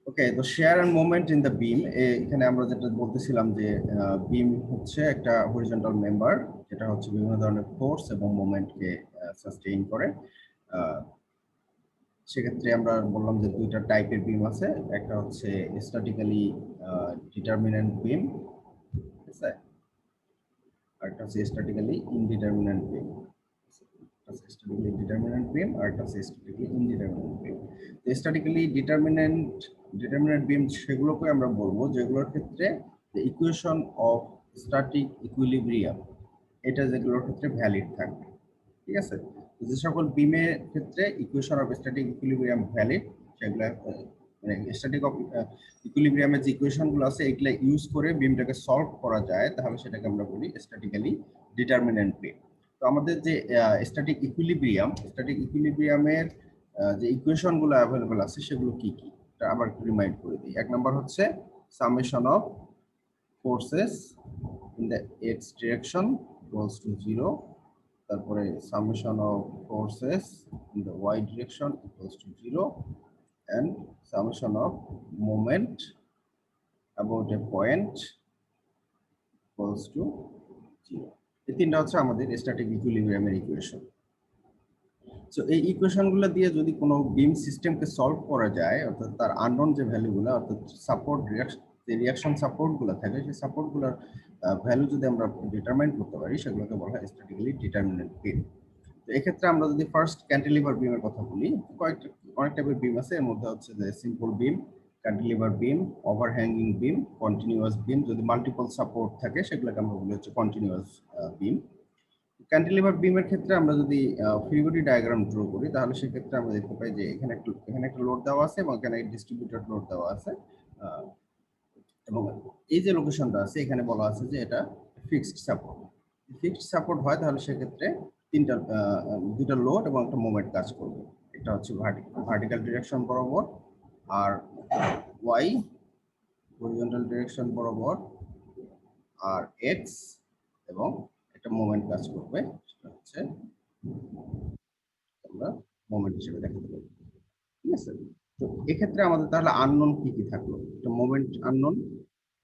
ওকে, তো shear and moment in the beam, এখানে আমরা যেটা বলতেছিলাম যে বিম হচ্ছে একটা হরিজন্টাল মেম্বার, যেটা হচ্ছে বিভিন্ন ধরনের ফোর্স এবং মোমেন্টকে সাস্টেইন করে। আহ, সেক্ষেত্রে আমরা বললাম যে দুইটা টাইপের বিম আছে, একটা হচ্ছে স্ট্যাটিক্যালি ডিটারমিনেন্ট বিম, ঠিক আছে, আর একটা হচ্ছে স্ট্যাটিক্যালি ইনডিটারমিনেন্ট বিম। স্ট্যাটিক্যালি ডিটারমিনেন্ট বিম আর একটা হচ্ছে স্ট্যাটিক্যালি ইনডিটারমিনেন্ট বিম। স্ট্যাটিক্যালি ডিটারমিনেন্ট বিম সেগুলোকে আমরা বলবো যেগুলোর ক্ষেত্রে ইকুয়েশন অফ স্ট্যাটিক ইকুইলিব্রিয়াম, এটা যেগুলোর ক্ষেত্রে ভ্যালিড থাকবে। ঠিক আছে, যে সকল বিমের ক্ষেত্রে equation of static equilibrium valid, সেগুলো মানে স্ট্যাটিক অফ ইকুইলিব্রিয়ামের যে ইকুয়েশনগুলো আছে এগুলো ইউজ করে বিমটাকে সলভ করা যায়, তাহলে সেটাকে আমরা বলি স্ট্যাটিক্যালি ডিটারমিনেন্ট বিম। তো আমাদের যে স্ট্যাটিক ইকুইলিব্রিয়ামের যে ইকুয়েশনগুলো অ্যাভেলেবল আছে সেগুলো কি কি, এটা আবার একটু রিমাইন্ড করে দিই। এক নম্বর হচ্ছে summation of forces in the x direction equals to 0, তারপরে summation of forces in the Y direction equals to 0 and summation of moment about a point equals to 0। এই তিনটা হচ্ছে আমাদের স্ট্যাটিক ইকুইলিব্রিয়ামের ইকুয়েশন। সো এই ইকুয়েশনগুলো দিয়ে যদি কোনো বিম সিস্টেমকে সলভ করা যায়, অর্থাৎ তার আননোন যে ভ্যালুগুলো, অর্থাৎ সাপোর্ট রিয়াকশন সাপোর্টগুলো থাকে, সেই সাপোর্টগুলোর ভ্যালু যদি আমরা ডিটারমাইন করতে পারি, সেগুলোকে বলা হয় স্ট্যাটিক্যালি ডিটারমিনেন্ট বিম। তো এক্ষেত্রে আমরা যদি ফার্স্ট ক্যান্টিলিভার বিমের কথা বলি, অনেক টাইপের বিম আছে। এর মধ্যে হচ্ছে যে সিম্পল বিম, ক্যান্টিলিভার বিম, ওভারহ্যাঙ্গিং বিম, কন্টিনিউয়াস বিম। যদি মাল্টিপল সাপোর্ট থাকে সেগুলোকে আমরা বলি হচ্ছে কন্টিনিউয়াস বিম। ক্যান্টিলিভার বিমের ক্ষেত্রে আমরা যদি ফ্রি বডি ডায়াগ্রাম ড্র করি, তাহলে সেক্ষেত্রে আমরা দেখতে পাই যে এখানে একটা লোড দেওয়া আছে এবং এখানে ডিস্ট্রিবিউটেড লোড দেওয়া আছে। এবং এই যে লোকেশনটা আছে এখানে বলা আছে যে এটা ফিক্সড সাপোর্ট। ফিক্সড সাপোর্ট হয় তাহলে সেক্ষেত্রে দুইটা লোড এবং একটা মোমেন্ট কাজ করবে। এটা হচ্ছে ভার্টিক্যাল ডিরেকশন বরাবর, আর ওয়াই হরিজন্টাল ডিরেকশন বরাবর, আর এক্স এবং একটা মোমেন্ট কাজ করবে, সেটা হচ্ছে আমরা মোমেন্ট হিসেবে দেখাতে পারি। ঠিক আছে, তো এক্ষেত্রে আমাদের তাহলে আননোন কি কি থাকলো? একটা মোমেন্ট আননোন,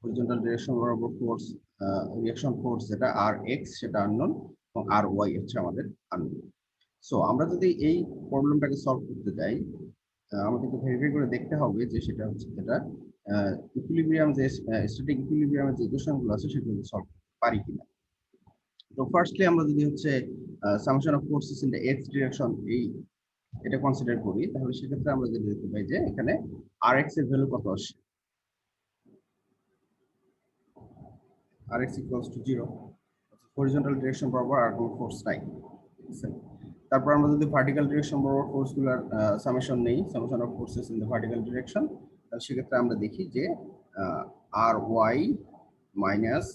হরিজন্টাল ডিরেকশন বরাবর ফোর্স, রিঅ্যাকশন ফোর্স যেটা আর এক্স সেটা আননোন, এবং আর ওয়াই হচ্ছে আমাদের আননোন। সো আমরা যদি এই প্রবলেমটাকে সলভ করতে যাই, আমাদেরকে ভেরিফাই করে দেখতে হবে যে সেটা হচ্ছে যেটা ইকুইলিব্রিয়াম, যে স্ট্যাটিক ইকুইলিব্রিয়ামের যে ইকুয়েশনগুলো আছে সেগুলো সলভ করতে পারি কিনা। তো ফার্স্টলি আমরা যদি হচ্ছে summation of forces in the x direction এটা কনসিডার করি, তাহলে সেক্ষেত্রে আমরা যদি দেখতে পাই যে এখানে আর এক্স এর ভ্যালু কত আসে, আর x equals to 0, horizontal direction বরাবর আর কোনো ফোর্স নাই। ঠিক আছে, তারপর আমরা যদি ভার্টিক্যাল ডিরেকশন বরাবর ফোর্সগুলোর সামেশন নেই, summation of forces in the vertical direction, তাহলে সেক্ষেত্রে আমরা দেখি যে আর ওয়াই মাইনাস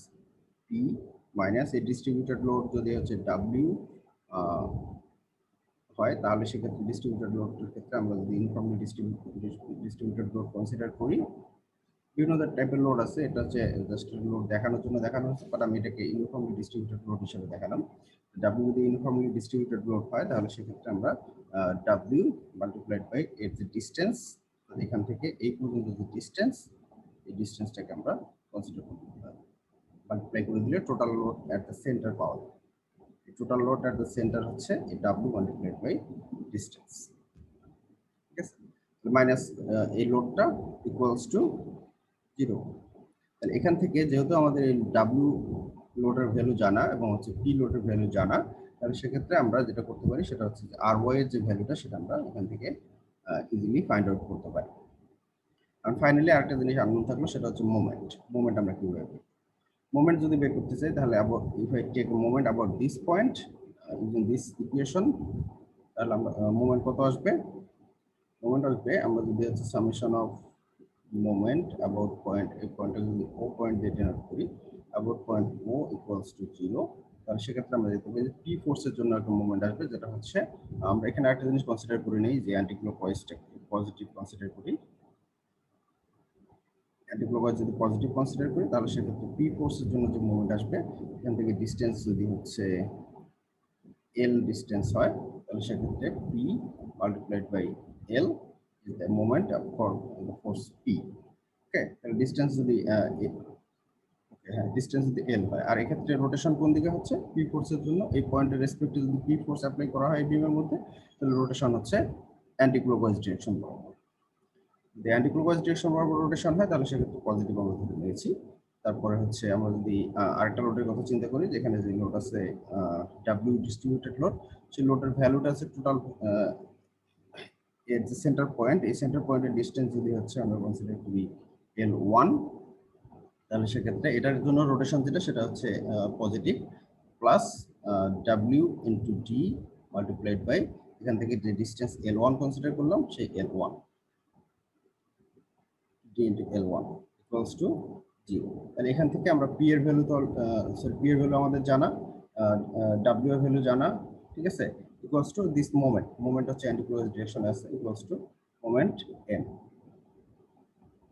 পি মাইনাস এই ডিস্ট্রিবিউটেড লোড যদি হচ্ছে ডাব্লিউ হয়, তাহলে সেক্ষেত্রে ডিস্ট্রিবিউটেড লোডের ক্ষেত্রে আমরা যদি ইউনিফর্মলি ডিস্ট্রিবিউটেড লোড কনসিডার করি, বিভিন্ন টাইপের লোড আছে। এটা হচ্ছে জাস্ট লোড দেখানোর জন্য দেখানো হচ্ছে, বাট আমি এটাকে ইউনিফর্মলি ডিস্ট্রিবিউটেড লোড হিসেবে দেখালাম। ডাব্লিউ যদি ইউনিফর্মলি ডিস্ট্রিবিউটেড লোড হয়, তাহলে সেক্ষেত্রে আমরা ডাব্লিউ মাল্টিপ্লাইড বাই এর যে ডিস্টেন্স, এখান থেকে এই পর্যন্ত যে ডিস্টেন্স, এই ডিস্টেন্সটাকে আমরা কনসিডার করতে পারি। মাল্টিপ্লাই করে দিলে total load at the centre পাওয়া যায়। Total load at the centre হচ্ছে এই ডাব্লিউ মাল্টিপ্লাইড বাই ডিস্টেন্স। ঠিক আছে, মাইনাস এই লোডটা ইকুয়ালস টু 0। তাহলে এখান থেকে যেহেতু আমাদের এই ডাব্লিউ লোডের ভ্যালু জানা এবং হচ্ছে পি লোডের ভ্যালু জানা, তাহলে সেক্ষেত্রে আমরা যেটা করতে পারি সেটা হচ্ছে যে আর ওয়াই এর যে ভ্যালুটা সেটা আমরা এখান থেকে ইজিলি ফাইন্ড আউট করতে পারি। আর ফাইনালি আরেকটা জিনিস আননোন থাকলো, সেটা হচ্ছে মোমেন্ট। মোমেন্ট আমরা কিভাবে বের, মোমেন্ট যদি বের করতে চাই, তাহলে if I take moment about this point using this equation, তাহলে আমরা মোমেন্ট কত আসবে? মোমেন্ট আসবে আমরা যদি হচ্ছে summation of moment about point, এই পয়েন্টটা যদি ও পয়েন্ট দিয়ে ডিনোট করি, about point O equals to 0, তাহলে সেক্ষেত্রে আমরা দেখতে পাই যে পি ফোর্সের জন্য একটা মোমেন্ট আসবে, যেটা হচ্ছে আমরা এখানে একটা জিনিস কনসিডার করে নিই যে অ্যান্টিক্লকওয়াইজটা পজিটিভ কনসিডার করি। অ্যান্টিক্লকওয়াইজ যদি পজিটিভ কনসিডার করি, তাহলে সেক্ষেত্রে পি ফোর্সের জন্য যে মোমেন্ট আসবে, এখান থেকে ডিস্টেন্স যদি হচ্ছে এল ডিস্টেন্স হয়, তাহলে সেক্ষেত্রে P multiplied by L is the moment for the force P. Okay, তাহলে ডিসটেন্স যদি হ্যাঁ ডিসটেন্স যদি এল হয়, আর এক্ষেত্রে রোটেশন কোন দিকে হচ্ছে পি ফোর্সের জন্য এই পয়েন্টের রেসপেক্টে যদি পি ফোর্স অ্যাপ্লাই করা হয় বিমের মধ্যে, তাহলে রোটেশন হচ্ছে অ্যান্টি ক্লকওয়াইজ ডিরেকশন বরাবর। যদি অ্যান্টি ক্লকওয়াইজ ডিরেকশন বরাবর রোটেশন হয় তাহলে সেক্ষেত্রে পজিটিভ আমরা ধরে নিয়েছি। তারপরে হচ্ছে আমরা যদি আরেকটা লোডের কথা চিন্তা করি, যেখানে যে লোড আছে ডাব্লিউ ডিস্ট্রিবিউটেড লোড, সেই লোডের ভ্যালুটা আছে টোটাল এর যে সেন্টার পয়েন্ট, এই সেন্টার পয়েন্টের ডিসটেন্স যদি হচ্ছে আমরা কনসিডার করি L1, তাহলে সেক্ষেত্রে এটার জন্য রোটেশন যেটা সেটা হচ্ছে positive plus W into D multiplied by এখান থেকে যে ডিস্টেন্স L1 কনসিডার করলাম সেই L1 D into L1 equals to 0। তাহলে এখান থেকে আমরা পি এর ভ্যালু তো পি এর ভ্যালু আমাদের জানা, ডাব্লিউ এর ভ্যালু জানা, ঠিক আছে, ইকুয়ালস টু দিস মোমেন্ট হচ্ছে অ্যান্টি ক্লকওয়াইজ ডিরেকশনে আছে, ইকুয়ালস টু মোমেন্ট এম,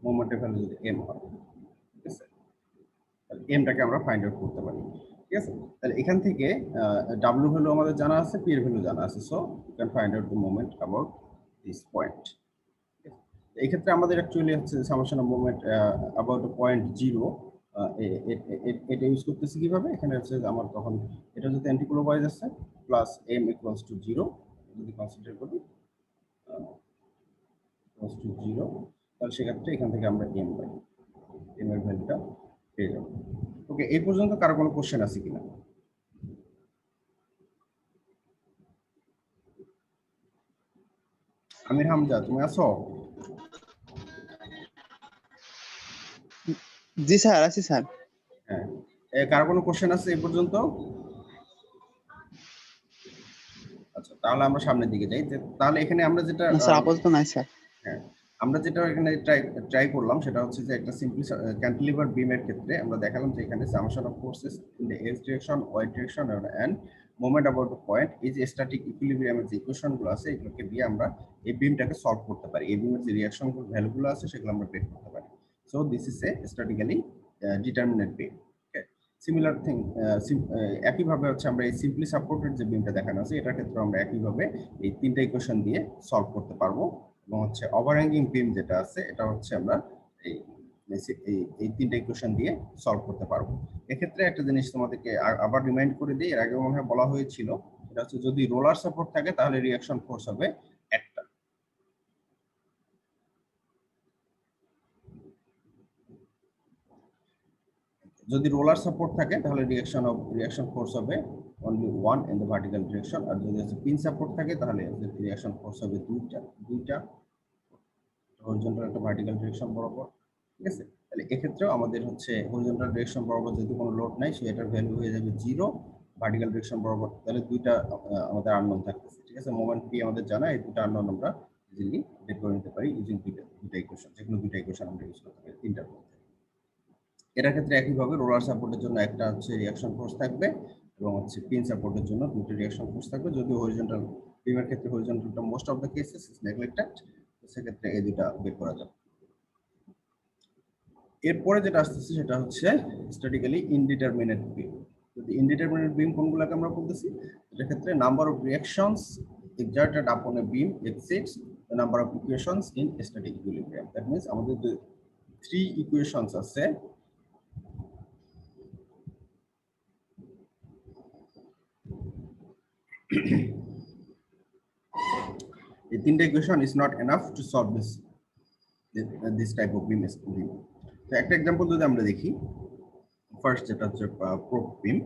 মোমেন্টের ভ্যালু যদি এম হয়, ঠিক আছে, তাহলে এমটাকে আমরা ফাইন্ড আউট করতে পারি, ঠিক আছে। তাহলে এখান থেকে ডাব্লিউ ভ্যালু আমাদের জানা আছে, পি এর ভ্যালু জানা আছে, so you can find out the moment about this point. এই ক্ষেত্রে আমাদের অ্যাকচুয়ালি হচ্ছে summation of moment about point 0, এটা ইউজ করতেছি কিভাবে, এখানে হচ্ছে আমার তখন এটা যদি অ্যান্টি ক্লকওয়াইজ আছে প্লাস এম ইকুয়ালস টু 0 যদি কনসিডার করি ইকুয়ালস টু 0, তাহলে সেক্ষেত্রে এখান থেকে আমরা এম পাই, এম এর ভ্যালুটা পেয়ে যাবো। ওকে, এই পর্যন্ত কারো কোনো কোশ্চেন আছে কিনা? আমির হামজা, তুমি আছো? জি স্যার, আছি স্যার। হ্যাঁ, কারো কোনো কোশ্চেন আছে এই পর্যন্ত? আচ্ছা, তাহলে আমরা সামনের দিকে যাই। তাহলে এখানে আমরা যেটা না স্যার, আপাতত নাই স্যার। হ্যাঁ, আমরা যেটা এখানে ট্রাই করলাম সেটা হচ্ছে যে একটা সিম্পলি ক্যান্টিলিভার বিমের ক্ষেত্রে আমরা দেখালাম যে এখানে summation of forces in the x direction, y direction and moment about the point, এই যে স্ট্যাটিক ইকুইলিব্রিয়ামের যে ইকুয়েশনগুলো আছে এগুলোকে দিয়ে আমরা এই বিমটাকে সলভ করতে পারি, এই বিমের যে রিঅ্যাকশন ভ্যালুগুলো আছে সেগুলো আমরা বের করতে পারি। So this is a statically determinant beam. Similar thing, একইভাবে হচ্ছে আমরা এই সিম্পলি সাপোর্টেড যে বিমটা দেখানো আছে এটার ক্ষেত্রে আমরা একইভাবে এই তিনটা ইকুয়েশন দিয়ে সলভ করতে পারবো, এবং হচ্ছে ওভারহ্যাঙ্গিং বিম যেটা আছে এটা হচ্ছে আমরা এই এই তিনটা ইকুয়েশন দিয়ে সলভ করতে পারবো। এক্ষেত্রে একটা জিনিস তোমাদেরকে আবার রিমাইন্ড করে দিই, এর আগে মনে হয় বলা হয়েছিল, এটা হচ্ছে যদি রোলার সাপোর্ট থাকে তাহলে রিঅ্যাকশন ফোর্স হবে একটা, যদি রোলার সাপোর্ট থাকে তাহলে রিঅ্যাকশন ফোর্স হবে only one in the vertical direction, আর যদি পিন সাপোর্ট থাকে তাহলে রিঅ্যাকশন ফোর্স হবে দুইটা হরিজন্টাল একটা ভার্টিক্যাল ডিরেকশন বরাবর, ঠিক আছে। তাহলে এক্ষেত্রেও আমাদের হচ্ছে হরিজন্টাল ডিরেকশন বরাবর যদি কোনো লোড নাই সেটার ভ্যালু হয়ে যাবে 0, ভার্টিক্যাল ডিরেকশন বরাবর তাহলে দুইটা আমাদের আননোন থাকতেছে, ঠিক আছে। মোমেন্ট পি আমাদের জানা, এই দুটো আননোন আমরা ইজিলি বের করে নিতে পারি ইউজিং দুইটা ইকুয়েশন, যেকোনো দুইটা ইকুয়েশন আমরা ইউজ করতে পারি তিনটার মধ্যে। এটার ক্ষেত্রে একইভাবে রোলার সাপোর্টের জন্য একটা হচ্ছে রিঅ্যাকশন ফোর্স থাকবে এবং হচ্ছে পিন সাপোর্টের জন্য দুটো রিঅ্যাকশন ফোর্স থাকবে, যদিও হরিজন্টাল বিমের ক্ষেত্রে হরিজন্টালটা most of the cases is neglected, সেক্ষেত্রে এই দুটা বের করা যাবে। এরপরে যেটা আসতেছে সেটা হচ্ছে স্ট্যাটিক্যালি ইনডিটারমিনেট বিম। যদি ইনডিটারমিনেট বিম কোনগুলোকে আমরা বলতেছি, এটার ক্ষেত্রে number of reactions exerted upon a beam exceeds the number of equations in static equilibrium. That means আমাদের যে 3 equations আছে, এই তিনটা equation is not enough to solve this type of beam. তো একটা एग्जांपल যদি আমরা দেখি, ফার্স্ট যেটা হচ্ছে প্রোপ বিম,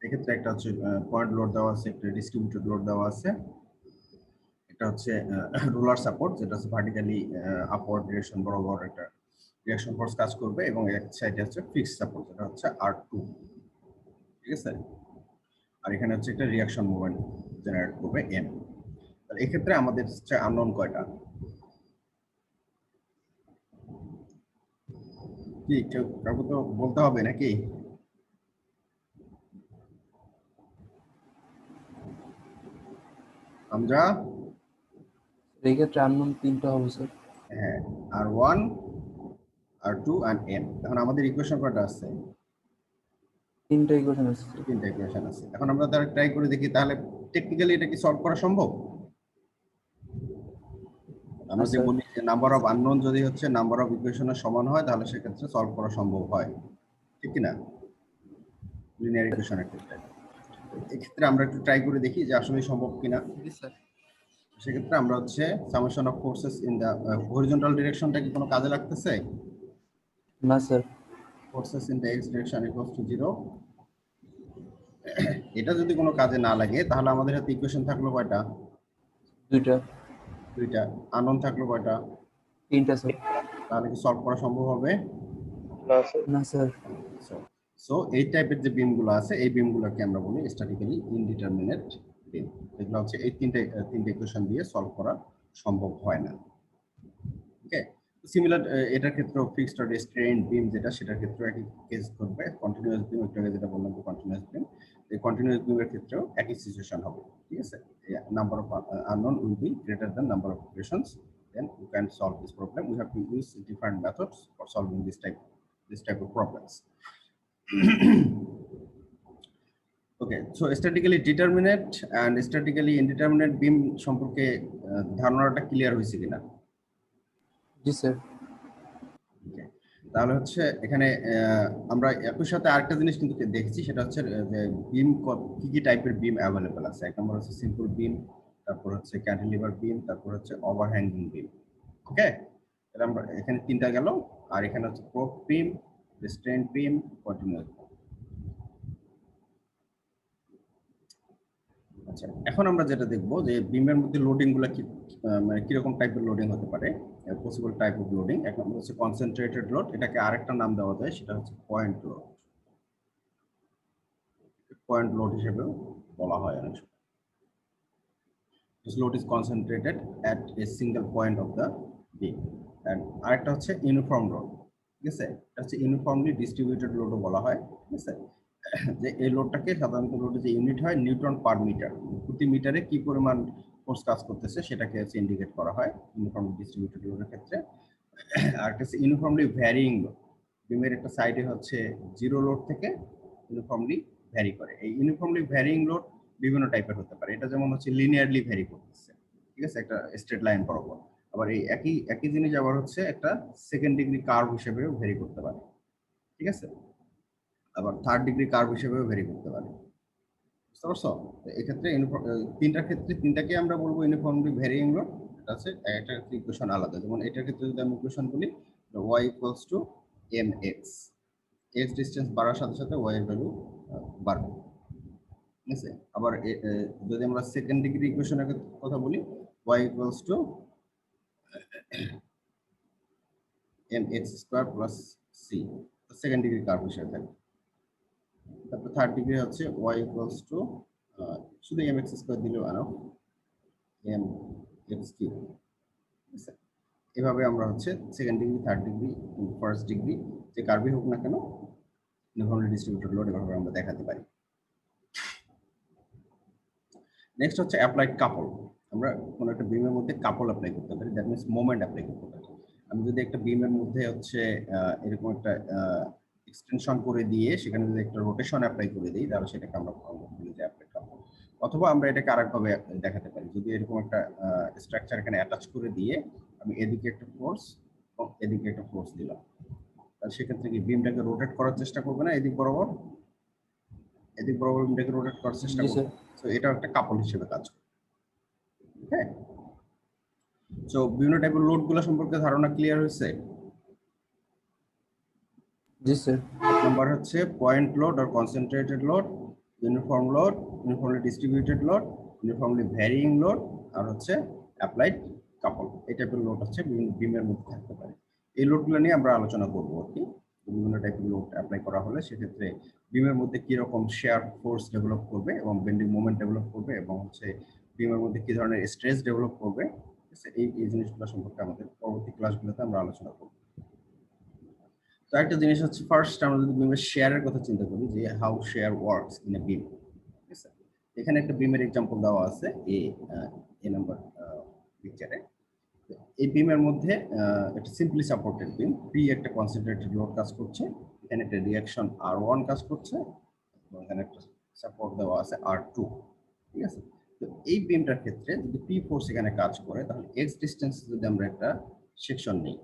এক্ষেত্রে একটা হচ্ছে পয়েন্ট লোড দেওয়া আছে, একটা ডিস্ট্রিবিউটেড লোড দেওয়া আছে, এটা হচ্ছে রোলার সাপোর্ট যেটা হচ্ছে ভার্টিক্যালি আপওয়ার্ড ডিরেকশন বরাবর একটা রিঅ্যাকশন ফোর্স কাজ করবে, এবং এক সাইডে হচ্ছে ফিক্সড সাপোর্ট যেটা হচ্ছে R2, ঠিক আছে। আর এখানে হচ্ছে একটা রিঅ্যাকশন মোমেন্ট জেনারেট করবে M। তাহলে এই ক্ষেত্রে আমাদের হচ্ছে আননোন কয়টা, কি কেউ কাউকে তো বলতে হবে নাকি? আমরা এই ক্ষেত্রে আননোন তিনটা হবে স্যার। হ্যাঁ, R1 R2 and M। এখন আমাদের ইকুয়েশন কয়টা আছে? তিনটা ইকুয়েশন আছে। তিনটা ইকুয়েশন আছে। এখন আমরা তাহলে ট্রাই করে দেখি, তাহলে টেকনিক্যালি এটা কি সলভ করা সম্ভব? আমরা যে স্যার। বলি যে নাম্বার অফ আননোন যদি হচ্ছে নাম্বার অফ ইকুয়েশনের সমান হয় তাহলে সেক্ষেত্রে সলভ করা সম্ভব হয়, ঠিক কি না, লিনিয়ার ইকুয়েশনের ক্ষেত্রে। এক্ষেত্রে আমরা একটু ট্রাই করে দেখি যে আসলে সম্ভব কিনা। জি স্যার। সেক্ষেত্রে আমরা হচ্ছে summation of forces in the horizontal ডিরেকশনটা কি কোনো কাজে লাগতেছে? না sir. Forces in the x direction equals to 0। এটা যদি কোনো কাজে না লাগে তাহলে আমাদের হাতে ইকুয়েশন থাকলো কয়টা? দুইটা। দুইটা। আননোন থাকলো কয়টা? তিনটা স্যার। তাহলে কি সলভ করা সম্ভব হবে? না স্যার। সো এই টাইপের যে বিমগুলো আছে এই বিমগুলোকে আমরা বলি স্ট্যাটিক্যালি ইনডিটারমিনেট বিম। এগুলো হচ্ছে এই তিনটে ইকুয়েশন দিয়ে সলভ করা সম্ভব হয় না। ওকে, সিমিলার এটার ক্ষেত্রে ফিক্সড অর রেস্ট্রেইনড বিম যেটা সেটার ক্ষেত্রে একই কেস করবে। কন্টিনিউয়াস বিম একটু আগে যেটা বললাম কন্টিনিউয়াস বিম, এই কন্টিনিউয়াস বিমের ক্ষেত্রেও একই সিচুয়েশন হবে, ঠিক আছে। Number of unknown will be greater than number of equations, then you can solve this problem. We have to use different methods for solving this type of problems. Okay, so statically determinate and statically indeterminate beam সম্পর্কে ধারণাটা clear হয়েছে কিনা? জি sir. Okay, তাহলে হচ্ছে এখানে আমরা একই সাথে আরেকটা জিনিস কিন্তু দেখছি, সেটা হচ্ছে যে বিম কি কি টাইপের বিম অ্যাভেলেবল আছে। এক নম্বর হচ্ছে সিম্পল বিম, তারপর হচ্ছে ক্যান্টিলিভার বিম, তারপর হচ্ছে ওভারহ্যাঙ্গিং বিম। ওকে, তাহলে আমরা এখানে তিনটা গেল, আর এখানে হচ্ছে প্রোপ বিম, রেস্ট্রেইনড বিম, কন্টিনিউয়াস। আচ্ছা, এখন আমরা যেটা দেখবো যে বিমের মধ্যে লোডিং গুলা কি মানে কিরকম টাইপের লোডিং হতে পারে, পসিবল টাইপ অফ লোডিং। এক নম্বর হচ্ছে কনসেন্ট্রেটেড লোড, এটাকে আরেকটা নাম দেওয়া যায়, সেটা হচ্ছে পয়েন্ট লোড। পয়েন্ট লোড হিসেবেও বলা হয় অনেক সময়। This load is concentrated at a single point of the beam. And আরেকটা হচ্ছে ইউনিফর্ম লোড, ঠিক আছে। এটা হচ্ছে ইউনিফর্মলি ডিস্ট্রিবিউটেড লোডও বলা হয়, ঠিক আছে। যে এই লোডটাকে সাধারণত লোডের যে ইউনিট হয় নিউটন পার মিটার, প্রতি মিটারে কি পরিমাণ ফোর্স কাজ করতেছে সেটাকে হচ্ছে ইন্ডিকেট করা হয় ইউনিফর্মলি ডিস্ট্রিবিউটেড লোডের ক্ষেত্রে। আর একটা হচ্ছে ইউনিফর্মলি ভ্যারিং লোড। বিমের একটা সাইডে হচ্ছে জিরো লোড থেকে ইউনিফর্মলি ভ্যারি করে। এই ইউনিফর্মলি ভ্যারিং লোড বিভিন্ন টাইপের হতে পারে। এটা যেমন হচ্ছে লিনিয়ারলি ভ্যারি করতেছে, ঠিক আছে, একটা স্ট্রেট লাইন বরাবর। আবার এই একই জিনিস আবার হচ্ছে একটা সেকেন্ড ডিগ্রি কার্ভ হিসেবেও ভ্যারি করতে পারে, ঠিক আছে। আবার থার্ড ডিগ্রি কার্ভ হিসেবেও ভ্যারি করতে পারে, বুঝতে পারছো? এক্ষেত্রে তিনটার ক্ষেত্রে তিনটাকে আমরা বলবো ইউনিফর্মলি ভ্যারিং লোড। এটা আছে একটা ইকুয়েশন আলাদা। যেমন এটার ক্ষেত্রে যদি আমি ইকুয়েশন বলি y equals to mx, x distance বাড়ার সাথে সাথে y এর ভ্যালু বাড়বে, ঠিক আছে। আবার যদি আমরা সেকেন্ড ডিগ্রি ইকুয়েশনের কথা বলি y equals to mx square plus c, second degree curve হিসেবে থাকে। তারপর থার্ড ডিগ্রি হচ্ছে y ইকুয়ালস টু শুধু mx স্কয়ার দিলেও এনাফ, mx কিউব, ঠিক আছে। এভাবে আমরা হচ্ছে second degree, third degree, first degree যে কার্ভই হোক না কেন ইউনিফর্মলি ডিস্ট্রিবিউটেড লোড এভাবে আমরা দেখাতে পারি। নেক্সট হচ্ছে অ্যাপ্লাইড কাপল। আমরা কোনো একটা বিমের মধ্যে কাপল অ্যাপ্লাই করতে পারি, দ্যাট মিনস মোমেন্ট অ্যাপ্লাই করতে পারি। আমি যদি একটা বিমের মধ্যে হচ্ছে এরকম একটা এক্সটেনশন করে দিয়ে সেখানে যদি একটা রোটেশন অ্যাপ্লাই করে দিই তাহলে সেটাকে আমরা বলি যে অ্যাপ্লাইড কাপল। অথবা আমরা এটাকে আরেকভাবে দেখাতে পারি, যদি এরকম একটা স্ট্রাকচার এখানে অ্যাটাচ করে দিয়ে আমি এদিকে একটা ফোর্স এবং এদিকে একটা ফোর্স দিলাম, তাহলে সেক্ষেত্রে কি বিমটাকে রোটেট করার চেষ্টা করবে না, এদিক বরাবর বিমটাকে রোটেট করার চেষ্টা জি করবে। স্যার। তো এটা একটা কাপল হিসেবে কাজ করে। হ্যাঁ, সো বিভিন্ন টাইপের লোড গুলো সম্পর্কে ধারণা ক্লিয়ার হয়েছে। জি স্যার। নাম্বার হচ্ছে পয়েন্ট লোড আর concentrated load, uniform load, uniformly distributed load, uniformly varying load, আর হচ্ছে অ্যাপ্লাইড কাপল। এই টাইপের লোড হচ্ছে বিমের মধ্যে থাকতে পারে। এই লোডগুলো নিয়ে আমরা আলোচনা করবো আর কি। বিভিন্ন টাইপের লোড অ্যাপ্লাই করা হলে সেক্ষেত্রে বিমের মধ্যে কি রকম শেয়ার ফোর্স ডেভেলপ করবে এবং বেন্ডিং মোমেন্ট ডেভেলপ করবে এবং হচ্ছে বিমের মধ্যে কি ধরনের স্ট্রেস ডেভেলপ করবে, এই জিনিসগুলো সম্পর্কে আমাদের পরবর্তী ক্লাসগুলোতে আমরা আলোচনা করবো। তো একটা জিনিস হচ্ছে ফার্স্ট আমরা যদি বিমের শেয়ারের কথা চিন্তা করি যে how shear works in a beam, ঠিক আছে। এখানে একটা বিমের এক্সাম্পল দেওয়া আছে এ নাম্বার পিকচারে। এই বিমের মধ্যে একটা সিম্পলি সাপোর্টেড বিম, পি একটা কনসেন্ট্রেটেড লোড কাজ করছে, এখানে একটা রিঅ্যাকশন R1 কাজ করছে এবং এখানে একটা সাপোর্ট দেওয়া আছে R2, ঠিক আছে। তো এই বিমটার ক্ষেত্রে যদি পি ফোর্স এখানে কাজ করে তাহলে এক্স ডিস্টেন্স যদি আমরা একটা সেকশন নিই,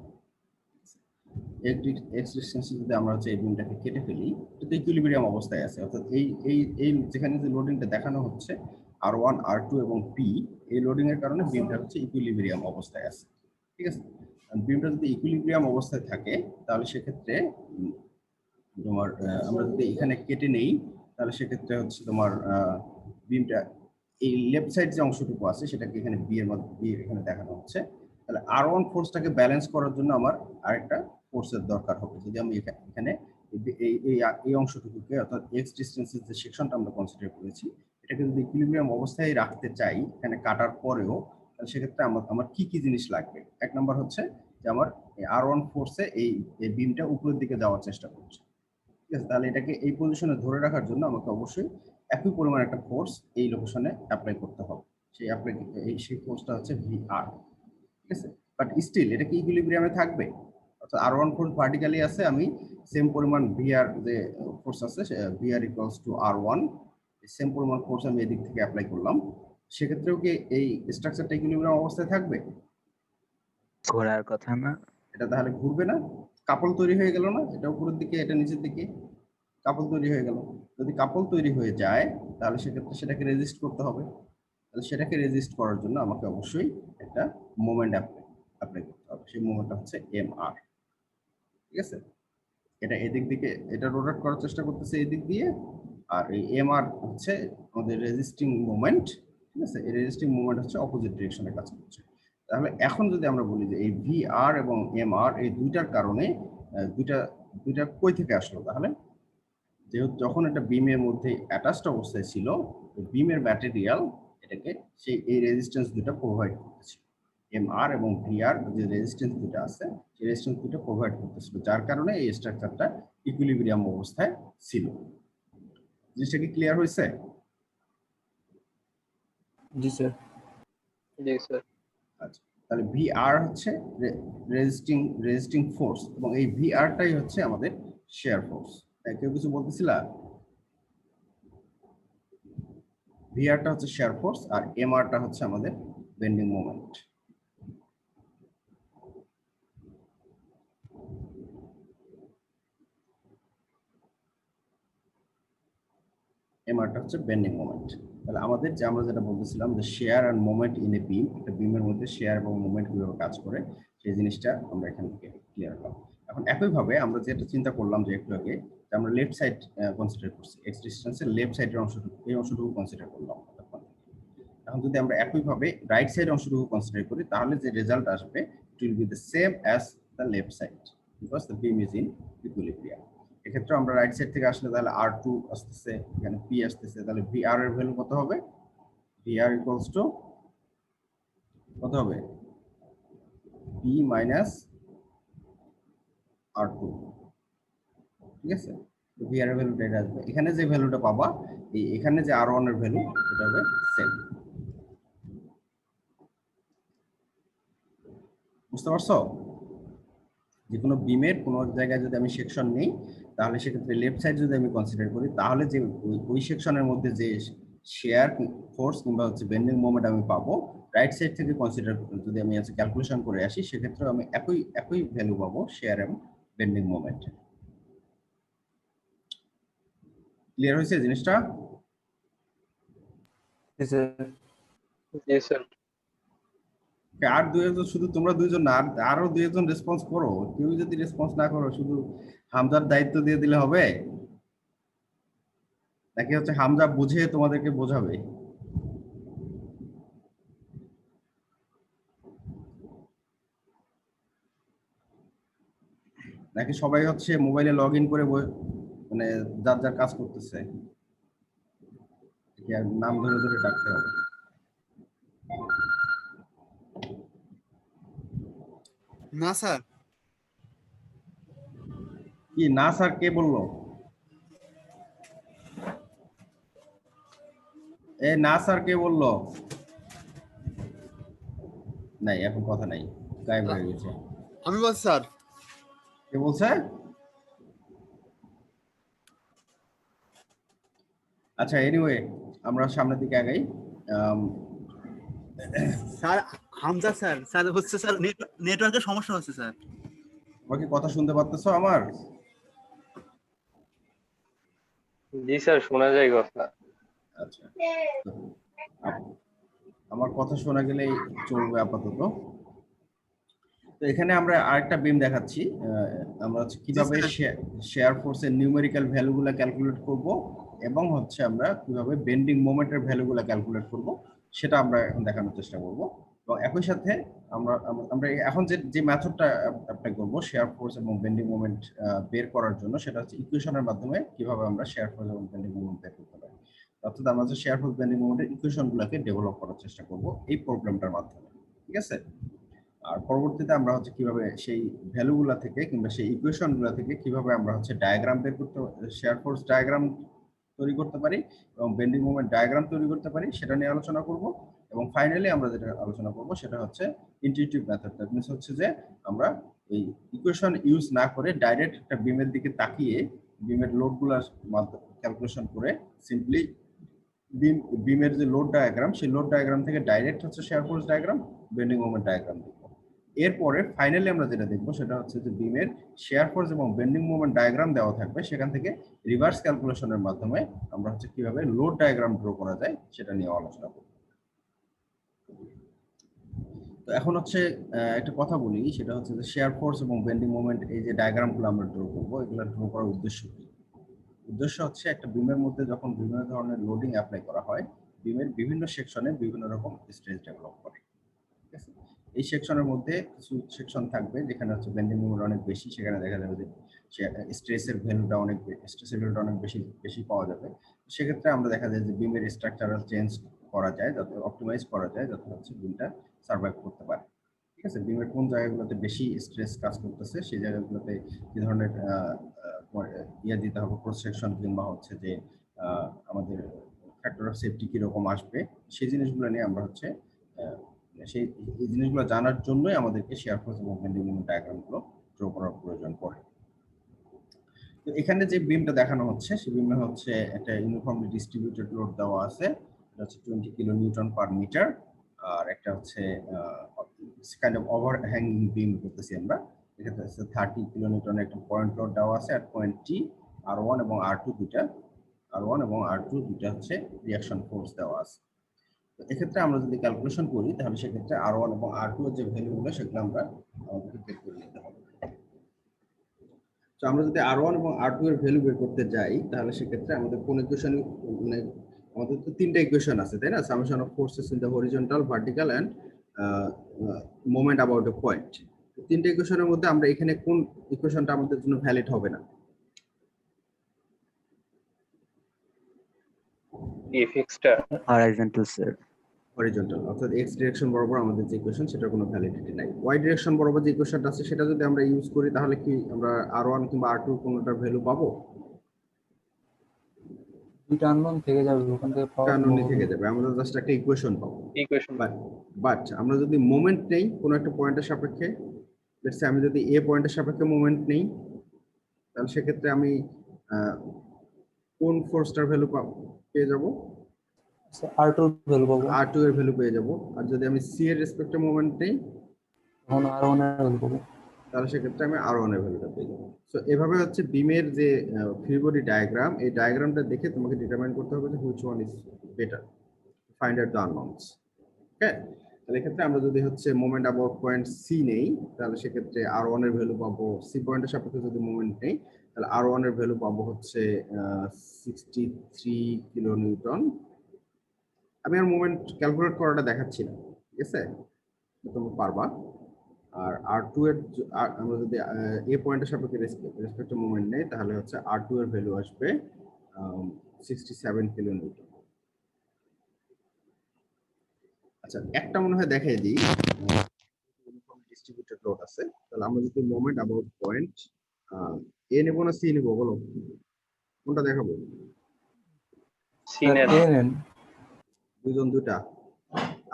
এক্স ডিস্টেন্সে যদি আমরা হচ্ছে এই বিমটাকে কেটে ফেলি, এটা ইকুইলিব্রিয়াম অবস্থায় আছে। অর্থাৎ এই এই এই যেখানে যে লোডিংটা দেখানো হচ্ছে R1 R2 এবং পি, এই লোডিং এর কারণে বিমটা হচ্ছে ইকুইলিব্রিয়াম অবস্থায় আছে। ঠিক আছে, বিমটা যদি ইকুইলিব্রিয়াম অবস্থায় থাকে তাহলে সেক্ষেত্রে তোমার আমরা যদি এখানে কেটে নেই তাহলে সেক্ষেত্রে হচ্ছে তোমার বিমটা এই লেফট সাইড যে অংশটুকু আছে সেটাকে এখানে বি এর মধ্যে বি এখানে দেখানো হচ্ছে। তাহলে R1 ফোর্সটাকে ব্যালেন্স করার জন্য আমার আরেকটা ফোর্সের দরকার হবে। যদি আমি এখানে এই এই এই অংশটুকুকে অর্থাৎ এক্স ডিস্টেন্সের যে সেকশনটা আমরা কনসিডার করেছি এটাকে যদি ইকুইলিব্রিয়াম অবস্থায় রাখতে চাই এখানে কাটার পরেও, তাহলে সেক্ষেত্রে আমার কি কি জিনিস লাগবে। এক নম্বর হচ্ছে যে আমার R1 ফোর্সে এই বিমটা উপরের দিকে যাওয়ার চেষ্টা করছে। ঠিক আছে, তাহলে এটাকে এই পজিশনে ধরে রাখার জন্য আমাকে অবশ্যই একই পরিমাণ একটা ফোর্স এই লোকেশনে অ্যাপ্লাই করতে হবে। সেই ফোর্সটা হচ্ছে VR। ঠিক আছে, বাট স্টিল এটা কি ইকুইলিব্রিয়ামে থাকবে, অর্থাৎ R1 ফোর্স ভার্টিক্যালি আছে, আমি সেম পরিমাণ VR যে ফোর্স আছে VR equals to R1, same পরিমাণ ফোর্স আমি এদিক থেকে অ্যাপ্লাই করলাম, সেক্ষেত্রেও কি এই স্ট্রাকচারটা ইকুইলিব্রিয়াম অবস্থায় থাকবে? ঘোরার কথা না। এটা তাহলে ঘুরবে না, কাপল তৈরি হয়ে গেল না, এটা উপরের দিকে এটা নিচের দিকে কাপল তৈরি হয়ে গেল। যদি কাপল তৈরি হয়ে যায় তাহলে সেক্ষেত্রে সেটাকে রেজিস্ট করতে হবে। তাহলে সেটাকে রেজিস্ট করার জন্য আমাকে অবশ্যই একটা মোমেন্ট অ্যাপ্লাই করতে হবে। সেই মোমেন্টটা হচ্ছে MR। ঠিক আছে, এটা এদিক দিকে এটা রোটেট করার চেষ্টা করতেছে এদিক দিয়ে, আর এই MR হচ্ছে আমাদের রেজিস্টিং মোমেন্ট। ঠিক আছে, এই রেজিস্টিং মোমেন্ট হচ্ছে অপোজিট ডিরেকশনে কাজ করছে। তাহলে এখন যদি আমরা বলি যে এই VR এবং MR এই দুইটার কারণে দুইটা কই থেকে আসলো, তাহলে যেহেতু যখন এটা বিমের মধ্যে অ্যাটাচড অবস্থায় ছিল বিমের ম্যাটেরিয়াল এটাকে এই রেজিস্ট্যান্স দুটো প্রোভাইড করতেছিল। MR এবং VR যে রেজিস্ট্যান্স দুটো আছে সেই রেজিস্ট্যান্স দুটো প্রোভাইড করতেছিল, যার কারণে এই স্ট্রাকচারটা ইকুইলিব্রিয়াম অবস্থায় ছিল। জিনিসটা কি ক্লিয়ার হয়েছে? জি স্যার। জি স্যার। আচ্ছা, তাহলে VR হচ্ছে রেজিস্টিং ফোর্স এবং এই VRটাই হচ্ছে আমাদের শেয়ার ফোর্স। কেউ কিছু বলতেছিলা? ভিআরটা হচ্ছে শেয়ার ফোর্স আর এমআরটা হচ্ছে আমাদের বেন্ডিং মোমেন্ট। এমআরটা হচ্ছে বেন্ডিং মোমেন্ট। তাহলে আমাদের যে আমরা যেটা বলতেছিলাম যে shear and moment in a beam, একটা বিমের মধ্যে শেয়ার এবং মোমেন্ট কিভাবে কাজ করে সেই জিনিসটা আমরা এখান থেকে ক্লিয়ার করলাম। এখন একইভাবে আমরা যেটা চিন্তা করলাম যে একটু আগে যে আমরা লেফট সাইড কনসিডার করছি, এক্স ডিস্টেন্সের লেফট সাইডের অংশটুকু এই অংশটুকু কনসিডার করলাম। এখন যদি আমরা একইভাবে রাইট সাইড অংশটুকু কনসিডার করি তাহলে যে রেজাল্ট আসবে it will be the same as the left side because the beam is in equilibrium. এক্ষেত্রে আমরা রাইট সাইড থেকে আসলে তাহলে R2 আসতেছে, এখানে P আসতেছে, তাহলে VR এর ভ্যালু কত হবে? VR ইকুয়ালস টু কত হবে? P minus R2। ঠিক আছে, তো VR এর ভ্যালুটা এটা আসবে। এখানে যে ভ্যালুটা পাবা এখানে যে R1 এর ভ্যালু এটা হবে সেম। বুঝতে পারছো? যে কোনো বিমের কোনো জায়গায় যদি আমি সেকশন নেই তাহলে সেক্ষেত্রে লেফট সাইড যদি আমি কনসিডার করি তাহলে যে ওই সেকশনের মধ্যে যে শেয়ার ফোর্স কিংবা হচ্ছে বেন্ডিং মোমেন্ট আমি পাবো রাইট সাইড থেকে কনসিডার যদি আমি হচ্ছে ক্যালকুলেশন করে আসি সেক্ষেত্রে আমি একই ভ্যালু পাবো শেয়ার এবং বেন্ডিং মোমেন্ট। ক্লিয়ার হয়েছে জিনিসটা? জি স্যার। জি স্যার। আর দুইজন, শুধু তোমরা দুইজন না, আরো দুইজন রেসপন্স করো। কেউ যদি রেসপন্স না করো শুধু হামজার দায়িত্ব দিয়ে দিলে হবে নাকি হচ্ছে হামজা বুঝে তোমাদেরকে বোঝাবে? নাকি সবাই হচ্ছে মোবাইলে লগ ইন করে মানে যার যার কাজ করতেছে? নাম ধরে ধরে ডাকতে হবে? না স্যার। কি না স্যার কে বললো? না স্যার কে বললো? নাই, এখন কথা নাই, গায়েব হয়ে গেছে। আমি বলছি স্যার। কে বলছে? আচ্ছা, এনিওয়ে আমরা সামনের দিকে আগাই। স্যার হামজা স্যার স্যার হচ্ছে স্যার নেটওয়ার্কের সমস্যা হচ্ছে স্যার। তোমরা কি কথা শুনতে পারতেছো আমার? জি স্যার, শোনা যায় কথা। আচ্ছা, আমার কথা শোনা গেলেই চলবে আপাতত। তো এখানে আমরা আরেকটা বিম দেখাচ্ছি। আমরা হচ্ছে কিভাবে শেয়ার ফোর্সের নিউমেরিক্যাল ভ্যালুগুলো ক্যালকুলেট করব এবং হচ্ছে আমরা কিভাবে বেন্ডিং মোমেন্টের ভ্যালুগুলো ক্যালকুলেট করব সেটা আমরা এখন দেখানোর চেষ্টা করব। এবং একই সাথে আমরা আমরা এখন যে মেথডটা অ্যাপ্লাই করব শেয়ার ফোর্স এবং বেন্ডিং মোমেন্ট বের করার জন্য, সেটা হচ্ছে ইকুয়েশনের মাধ্যমে কিভাবে আমরা শেয়ার ফোর্স এবং বেন্ডিং মোমেন্ট বের করতে পারি। অর্থাৎ আমরা হচ্ছে শেয়ার ফোর্স বেন্ডিং মোমেন্টের ইকুয়েশনগুলোকে ডেভেলপ করার চেষ্টা করব এই প্রবলেমটার মাধ্যমে। ঠিক আছে? আর পরবর্তীতে আমরা হচ্ছে কিভাবে সেই ভ্যালুগুলা থেকে কিংবা সেই ইকুয়েশনগুলো থেকে কিভাবে আমরা হচ্ছে ডায়াগ্রাম বের করতে, শেয়ার ফোর্স ডায়াগ্রাম তৈরি করতে পারি এবং বেন্ডিং মোমেন্ট ডায়াগ্রাম তৈরি করতে পারি সেটা নিয়ে আলোচনা করব। এবং ফাইনালি আমরা যেটা আলোচনা করব সেটা হচ্ছে ইনটিউটিভ মেথড। দ্যাট মিন্স হচ্ছে যে আমরা এই ইকুয়েশন ইউজ না করে ডাইরেক্ট একটা বিমের দিকে তাকিয়ে বিমের লোডগুলোর মাধ্যমে ক্যালকুলেশন করে সিম্পলি বিমের যে লোড ডায়াগ্রাম সেই লোড ডায়াগ্রাম থেকে ডাইরেক্ট হচ্ছে share force diagram, bending moment diagram দেখব। এরপরে ফাইনালি আমরা যেটা দেখবো সেটা হচ্ছে যে বিমের শেয়ার ফোর্স এবং বেন্ডিং মোমেন্ট ডায়াগ্রাম দেওয়া থাকবে, সেখান থেকে রিভার্স ক্যালকুলেশনের মাধ্যমে আমরা হচ্ছে কিভাবে লোড ডায়াগ্রাম ড্র করা যায় সেটা নিয়ে আলোচনা করব। তো এখন হচ্ছে একটা কথা বলি, সেটা হচ্ছে যে শেয়ার ফোর্স এবং বেন্ডিং মোমেন্ট এই যে ডায়াগ্রামগুলো আমরা ড্র করবো, এগুলো ড্র করার উদ্দেশ্য কি? উদ্দেশ্য হচ্ছে একটা বিমের মধ্যে যখন বিভিন্ন ধরনের লোডিং অ্যাপ্লাই করা হয়, বিমের বিভিন্ন সেকশনে বিভিন্ন রকম স্ট্রেস ডেভেলপ করে। ঠিক আছে? এই সেকশনের মধ্যে কিছু সেকশন থাকবে যেখানে হচ্ছে বেন্ডিং মোমেন্ট অনেক বেশি, সেখানে দেখা যাবে যে স্ট্রেসের ভ্যালুটা অনেক বেশি পাওয়া যাবে। সেক্ষেত্রে আমরা দেখা যায় যে বিমের স্ট্রাকচারাল চেঞ্জ করা যায়, যাতে অপটিমাইজ করা যায়, যাতে হচ্ছে বিমটা সার্ভাইভ করতে পারে। ঠিক আছে? বিমের কোন জায়গাগুলোতে বেশি স্ট্রেস কাজ করতেছে সেই জায়গাগুলোতে কি ধরনের ইয়ে দিতে হবে, ক্রস সেকশন কিংবা হচ্ছে যে আমাদের ফ্যাক্টর অফ সেফটি কিরকম আসবে, সেই জিনিসগুলো নিয়ে আমরা হচ্ছে সেই এই জিনিসগুলো জানার জন্যই আমাদেরকে শেয়ার ফোর্স এবং বেন্ডিং মোমেন্ট ডায়াগ্রামগুলো ড্র করার প্রয়োজন পড়ে। তো এখানে যে বিমটা দেখানো হচ্ছে সেই বিমে হচ্ছে একটা ইউনিফর্মলি ডিস্ট্রিবিউটেড লোড দেওয়া আছে, এটা হচ্ছে 20 কিলো নিউটন পার মিটার। আর একটা হচ্ছে কাইন্ড অফ ওভারহ্যাঙ্গিং বিম করতেছি আমরা, এক্ষেত্রে হচ্ছে 30 কিলো নিউটনের একটা পয়েন্ট লোড দেওয়া আছে, আর পয়েন্ট টি R1 এবং R2 দুইটা, R1 এবং R2 দুইটা হচ্ছে রিঅ্যাকশন ফোর্স দেওয়া আছে। এক্ষেত্রে আমরা যদি ক্যালকুলেশন করি তাহলে সেক্ষেত্রে R1 এবং R2 এর যে ভ্যালুগুলো সেগুলো আমরা আমাদেরকে বের করে নিতে হবে। তো আমরা যদি R1 এবং R2 এর ভ্যালু বের করতে যাই তাহলে সেক্ষেত্রে আমাদের কোন ইকুয়েশন, মানে আমাদের তো তিনটা ইকুয়েশন আছে তাই না? Summation of forces in the horizontal, vertical and moment about a point. তিনটা ইকুয়েশনের মধ্যে আমরা এখানে কোন ইকুয়েশনটা আমাদের জন্য ভ্যালিড হবে না? এফএক্সটা হরাইজন্টাল স্যার। হরিজন্টাল, অর্থাৎ এক্স ডিরেকশন বরাবর আমাদের যে ইকুয়েশন সেটার কোনো ভ্যালিডিটি নাই। ওয়াই ডিরেকশন বরাবর যে ইকুয়েশনটা আছে সেটা যদি আমরা ইউজ করি তাহলে কি আমরা R1 কিংবা R2 কোনটার ভ্যালু পাবো? দুইটা আননোন থেকে যাবে, ওখান থেকে পাওয়া কানুনি থেকে যাবে, আমরা জাস্ট একটা ইকুয়েশন পাবো। ইকুয়েশন। বাট আমরা যদি মোমেন্ট নেই কোনো একটা পয়েন্টের সাপেক্ষে, লেটস সে আমি যদি এ পয়েন্টের সাপেক্ষে মোমেন্ট নেই তাহলে সেক্ষেত্রে আমি কোন ফোর্সটার ভ্যালু পেয়ে যাব? R2 ভ্যালু পাবো। R2 এর ভ্যালু পেয়ে যাব। আর যদি আমি সি এর রেসপেক্টে মোমেন্ট নেই তখন R1 এর ভ্যালু পাবো। তাহলে সেক্ষেত্রে আমি R1 এর ভ্যালুটা পেয়ে যাবো। সো এভাবে হচ্ছে বিমের যে ফ্রি বডি ডায়াগ্রাম, এই ডায়াগ্রামটা দেখে তোমাকে ডিটারমাইন করতে হবে যে which one is better, find out the unknowns. Okay, তাহলে এক্ষেত্রে আমরা যদি হচ্ছে মোমেন্ট অ্যাবাউট পয়েন্ট সি নেই তাহলে সেক্ষেত্রে R1 এর ভ্যালু পাবো, সি পয়েন্টের সাপেক্ষে যদি মোমেন্ট নেই তাহলে R1 এর ভ্যালু পাবো হচ্ছে 63 কিলো নিউটন। আমি আর মোমেন্ট ক্যালকুলেট করাটা দেখাচ্ছি না, ঠিক আছে? তোমরা পারবা। আর R2 এর আমরা যদি এ পয়েন্টের সাপেক্ষে রেসপেক্টে মোমেন্ট নেই তাহলে হচ্ছে R2 এর ভ্যালু আসবে 67 কিলো নিউটন। আচ্ছা, একটা মনে হয় দেখাই দিই, ডিস্ট্রিবিউটেড লোড আছে, তাহলে আমরা যদি মোমেন্ট অ্যাবাউট পয়েন্ট এ নেব না সি নেব, বলো কোনটা দেখাবো? সি নেন। দুজন দুটা,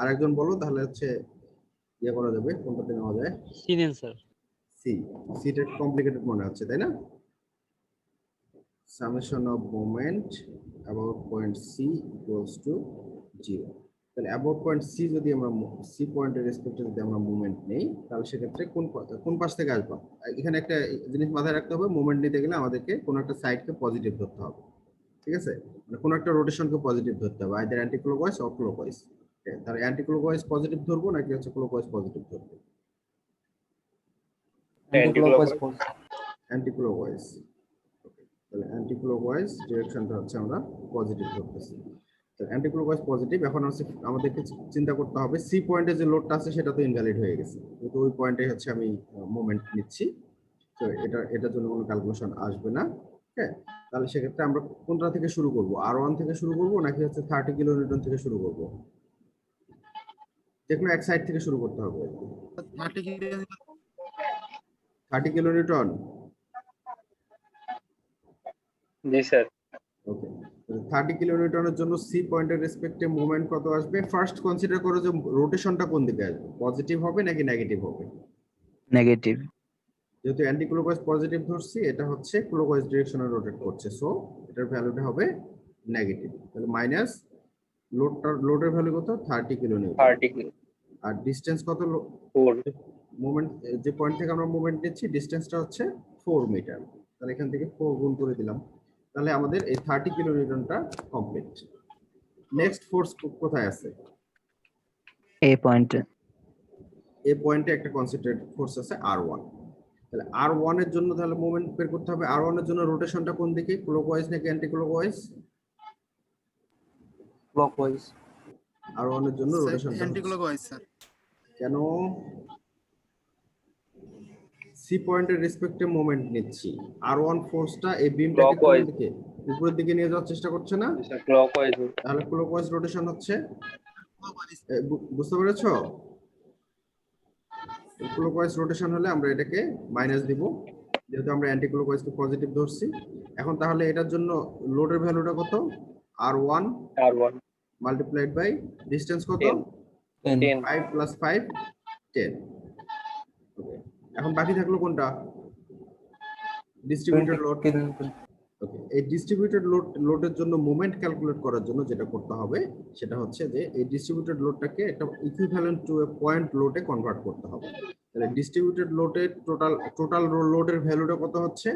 আরেকজন বলো তাহলে হচ্ছে ইয়ে করা যাবে, কোনটাতে নেওয়া যায়? সি নেন স্যার। সি। সিটা কমপ্লিকেটেড মনে হচ্ছে তাই না? Summation of moment about point C equals to 0. তাহলে অ্যাবাউট পয়েন্ট সি যদি আমরা সি পয়েন্টের রেসপেক্টে যদি আমরা মুভমেন্ট নেই, তাহলে সেক্ষেত্রে কোন পাশ থেকে আসবো? এখানে একটা জিনিস মাথায় রাখতে হবে, মুভমেন্ট নিতে গেলে আমাদেরকে কোনো একটা সাইডকে পজিটিভ ধরতে হবে, ঠিক আছে? মানে কোনো একটা রোটেশনকে পজিটিভ ধরতে হবে, either anti clockwise or clockwise. তাহলে অ্যান্টি ক্লকওয়াইজ পজিটিভ ধরবো নাকি হচ্ছে ক্লকওয়াইজ পজিটিভ ধরবো? Anticlockwise anti clockwise. তাহলে অ্যান্টি ক্লকওয়াইজ ডিরেকশনটা হচ্ছে আমরা পজিটিভ ধরতেছি। Anti clockwise positive. এখন হচ্ছে আমাদেরকে চিন্তা করতে হবে সি পয়েন্টে যে লোডটা আছে সেটা তো ইনভ্যালিড হয়ে গেছে, কিন্তু ওই পয়েন্টে হচ্ছে আমি মোমেন্ট নিচ্ছি, তো এটার জন্য কোনো ক্যালকুলেশন আসবে না। ওকে, তাহলে সেক্ষেত্রে আমরা কোনটা থেকে শুরু করব? R1 থেকে শুরু করব নাকি হচ্ছে 30 কিলো নিউটন থেকে শুরু করব? যে কোনো এক সাইড থেকে শুরু করতে হবে। 30 কিলো নিউটন। জি স্যার। ওকে, 30 কিলো নিউটনের জন্য সি পয়েন্টের রেসপেক্টে মোমেন্ট কত আসবে? ফার্স্ট কনসিডার করো যে রোটেশনটা কোন দিকে আসবে, পজিটিভ হবে নাকি নেগেটিভ হবে? নেগেটিভ। যেহেতু অ্যান্টি ক্লকওয়াইজ পজিটিভ ধরছি, এটা হচ্ছে ক্লকওয়াইজ ডিরেকশনে রোটেট করছে, সো এটার ভ্যালুটা হবে নেগেটিভ। তাহলে মাইনাস লোডের ভ্যালু কত? 30 কিলো নিউটন। 30 কিলো। আর ডিসটেন্স কত? 4। মোমেন্ট যে পয়েন্ট থেকে আমরা মোমেন্ট নিচ্ছি ডিসটেন্সটা হচ্ছে 4 মিটার। তাহলে এখান থেকে 4 গুণ করে দিলাম, তাহলে আমাদের এই 30 কিলো নিউটনটা কমপ্লিট। নেক্সট ফোর্স কোথায় আছে? এ পয়েন্টে। এই পয়েন্টে একটা কনসেন্ট্রেটেড ফোর্স আছে R1। তাহলে R1 এর জন্য তাহলে মোমেন্ট বের করতে হবে। R1 এর জন্য রোটেশনটা কোন দিকে, ক্লকওয়াইজ নাকি অ্যান্টি ক্লকওয়াইজ? ক্লকওয়াইজ। R1 এর জন্য রোটেশনটা অ্যান্টি ক্লকওয়াইজ স্যার। কেন? সি পয়েন্টের রেসপেক্টে মোমেন্ট নিচ্ছি, R1 ফোর্সটা এই বিমটাকে কোন Clockwise। দিকে, উপরের দিকে নিয়ে যাওয়ার চেষ্টা করছে না? Sir clockwise. তাহলে ক্লকওয়াইজ রোটেশন হচ্ছে, বুঝতে পেরেছো? ক্লকওয়াইজ রোটেশন হলে আমরা এটাকে মাইনাস দিব, যেহেতু আমরা অ্যান্টি ক্লকওয়াইজকে পজিটিভ ধরছি। এখন তাহলে এটার জন্য লোডের ভ্যালুটা কত? R1 মাল্টিপ্লাইড বাই ডিসটেন্স কত? 10। 5 প্লাস 5 10। ওকে, এখন বাকি থাকলো কোনটা? Distributed load. ওকে, এই ডিস্ট্রিবিউটেড লোডের জন্য মোমেন্ট ক্যালকুলেট করার জন্য যেটা করতে হবে সেটা হচ্ছে যে এই ডিস্ট্রিবিউটেড লোডটাকে একটা ইকুইভ্যালেন্ট টু এ পয়েন্ট লোডে কনভার্ট করতে হবে। তাহলে ডিস্ট্রিবিউটেড লোডের টোটাল লোডের ভ্যালুটা কত হচ্ছে?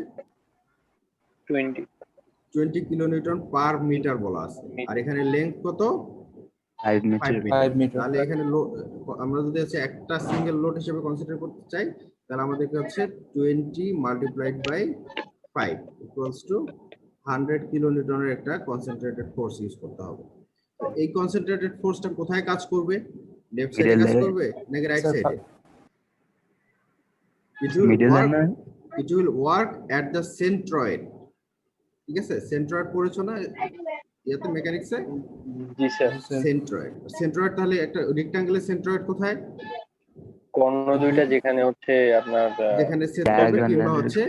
20 কিলো নিউটন পার মিটার বলা আছে, আর এখানে লেংথ কত? 5 মিটার। 5 মিটার। তাহলে এখানে আমরা যদি হচ্ছে একটা সিঙ্গেল লোড হিসেবে কনসিডার করতে চাই, তাহলে আমাদেরকে হচ্ছে 20 multiplied by 5 equals to 100 kilo নিউটনের একটা কনসেন্ট্রেটেড ফোর্স ইউজ করতে হবে। তো এই কনসেন্ট্রেটেড ফোর্সটা কোথায় কাজ করবে? লেফট সাইডে কাজ করবে নাকি রাইট সাইডে? It will work at the centroid. ঠিক আছে, সেন্ট্রয়েড পড়েছো না ইয়াতে মেকানিক্সে? জি স্যার। সেন্ট্রয়েড তাহলে একটা রেক্ট্যাঙ্গেলের সেন্ট্রয়েড কোথায়? কর্ণ দুইটা যেখানে হচ্ছে আপনার যেখানে সেট করবে কিংবা হচ্ছে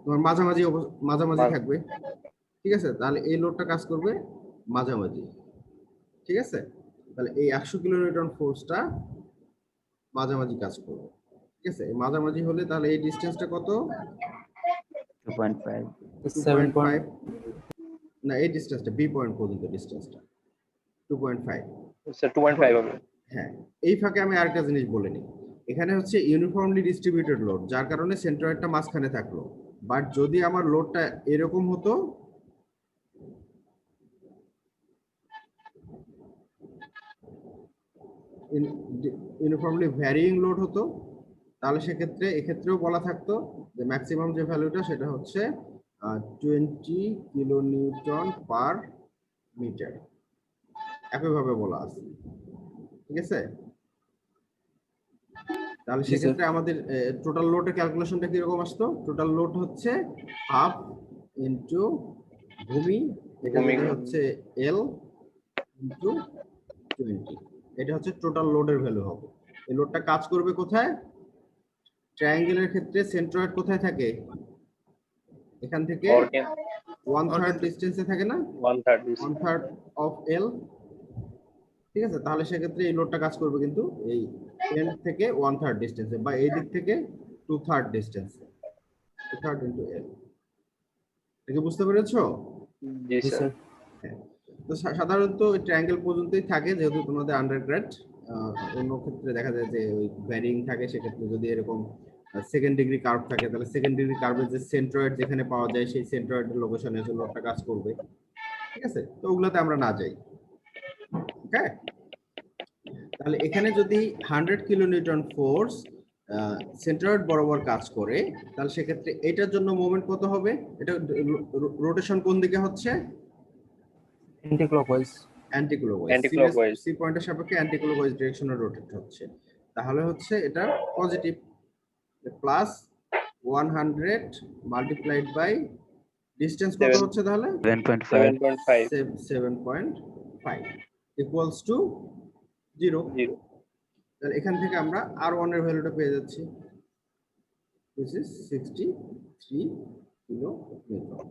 তোমার মাঝামাঝি থাকবে, ঠিক আছে? তাহলে এই লোডটা কাজ করবে মাঝামাঝি, ঠিক আছে? তাহলে এই 100 কিলো নিউটন ফোর্সটা মাঝামাঝি কাজ করবে, ঠিক আছে? এই মাঝামাঝি হলে তাহলে এই ডিসটেন্সটা কত? 2.5। 2.5 না, এই ডিসটেন্সটা বি পয়েন্ট পর্যন্ত ডিসটেন্সটা 2.5। স্যার 2.5 হবে। হ্যাঁ, এই ফাঁকে আমি আরেকটা জিনিস বলে নিই। এখানে হচ্ছে ইউনিফর্মলি ডিস্ট্রিবিউটেড লোড, যার কারণে সেন্ট্রয়েডটা মাঝখানে থাকলো। বাট যদি আমার লোডটা এরকম হতো, ইউনিফর্মলি ভ্যারিয়িং লোড হতো, তাহলে সেক্ষেত্রে এক্ষেত্রেও বলা থাকতো যে ম্যাক্সিমাম যে ভ্যালুটা সেটা হচ্ছে 20 কিলো নিউটন পার মিটার, একইভাবে বলা আছে, ঠিক আছে? তাহলে সেক্ষেত্রে আমাদের টোটাল লোডের ক্যালকুলেশনটা কিরকম আসতো? টোটাল লোড হচ্ছে হাফ ইন্টু ভূমি, এটা হচ্ছে এল ইন্টু 20, এটা হচ্ছে টোটাল লোডের ভ্যালু হবে। এই লোডটা কাজ করবে কোথায়? ট্রায়াঙ্গেলের ক্ষেত্রে সেন্ট্রয়েড কোথায় থাকে? এখান থেকে 1/3 ডিসটেন্সে থাকে না? 1/3 অফ এল, ঠিক আছে? তাহলে সেক্ষেত্রে এই লোডটা কাজ করবে কিন্তু এই এন্ড থেকে 1/3 ডিসটেন্সে, বা এই দিক থেকে 2/3 ডিসটেন্সে, 2/3 ইন্টু এল। এটা বুঝতে পেরেছো? জি স্যার। হ্যাঁ। তো সাধারণত ওই ট্রায়াঙ্গেল পর্যন্তই থাকে, যেহেতু তোমাদের আন্ডারগ্রেড। অন্য ক্ষেত্রে দেখা যায় যে ওই ভ্যারিং থাকে, সেক্ষেত্রে যদি এরকম সেকেন্ড ডিগ্রি কার্ভ থাকে, তাহলে সেকেন্ড ডিগ্রি কার্ভের যে সেন্ট্রয়েড যেখানে পাওয়া যায়, সেই সেন্ট্রয়েডের লোকেশনে এসে লোডটা কাজ করবে। ঠিক আছে, তো ওগুলোতে আমরা না যাই। ওকে, তাহলে এখানে যদি 100 কিলোনিউটন ফোর্স সেন্ট্রয়েড বরাবর কাজ করে, তাহলে সেক্ষেত্রে এটার জন্য মোমেন্ট কত হবে? এটা রোটেশন কোন দিকে হচ্ছে? Anti clockwise. Anti clockwise. Anti-clockwise। C পয়েন্টের সাপেক্ষে অ্যান্টি ক্লকওয়াইজ ডিরেকশনে রোটেট হচ্ছে। তাহলে হচ্ছে এটা positive, plus 100 multiplied by distance কত Seven- হচ্ছে তাহলে? 7.5 7.5 7.5 ইকুয়ালস টু 0। 0। তাহলে এখান থেকে আমরা R1 এর ভ্যালুটা পেয়ে যাচ্ছি, which is 63 কিলো নিউটন।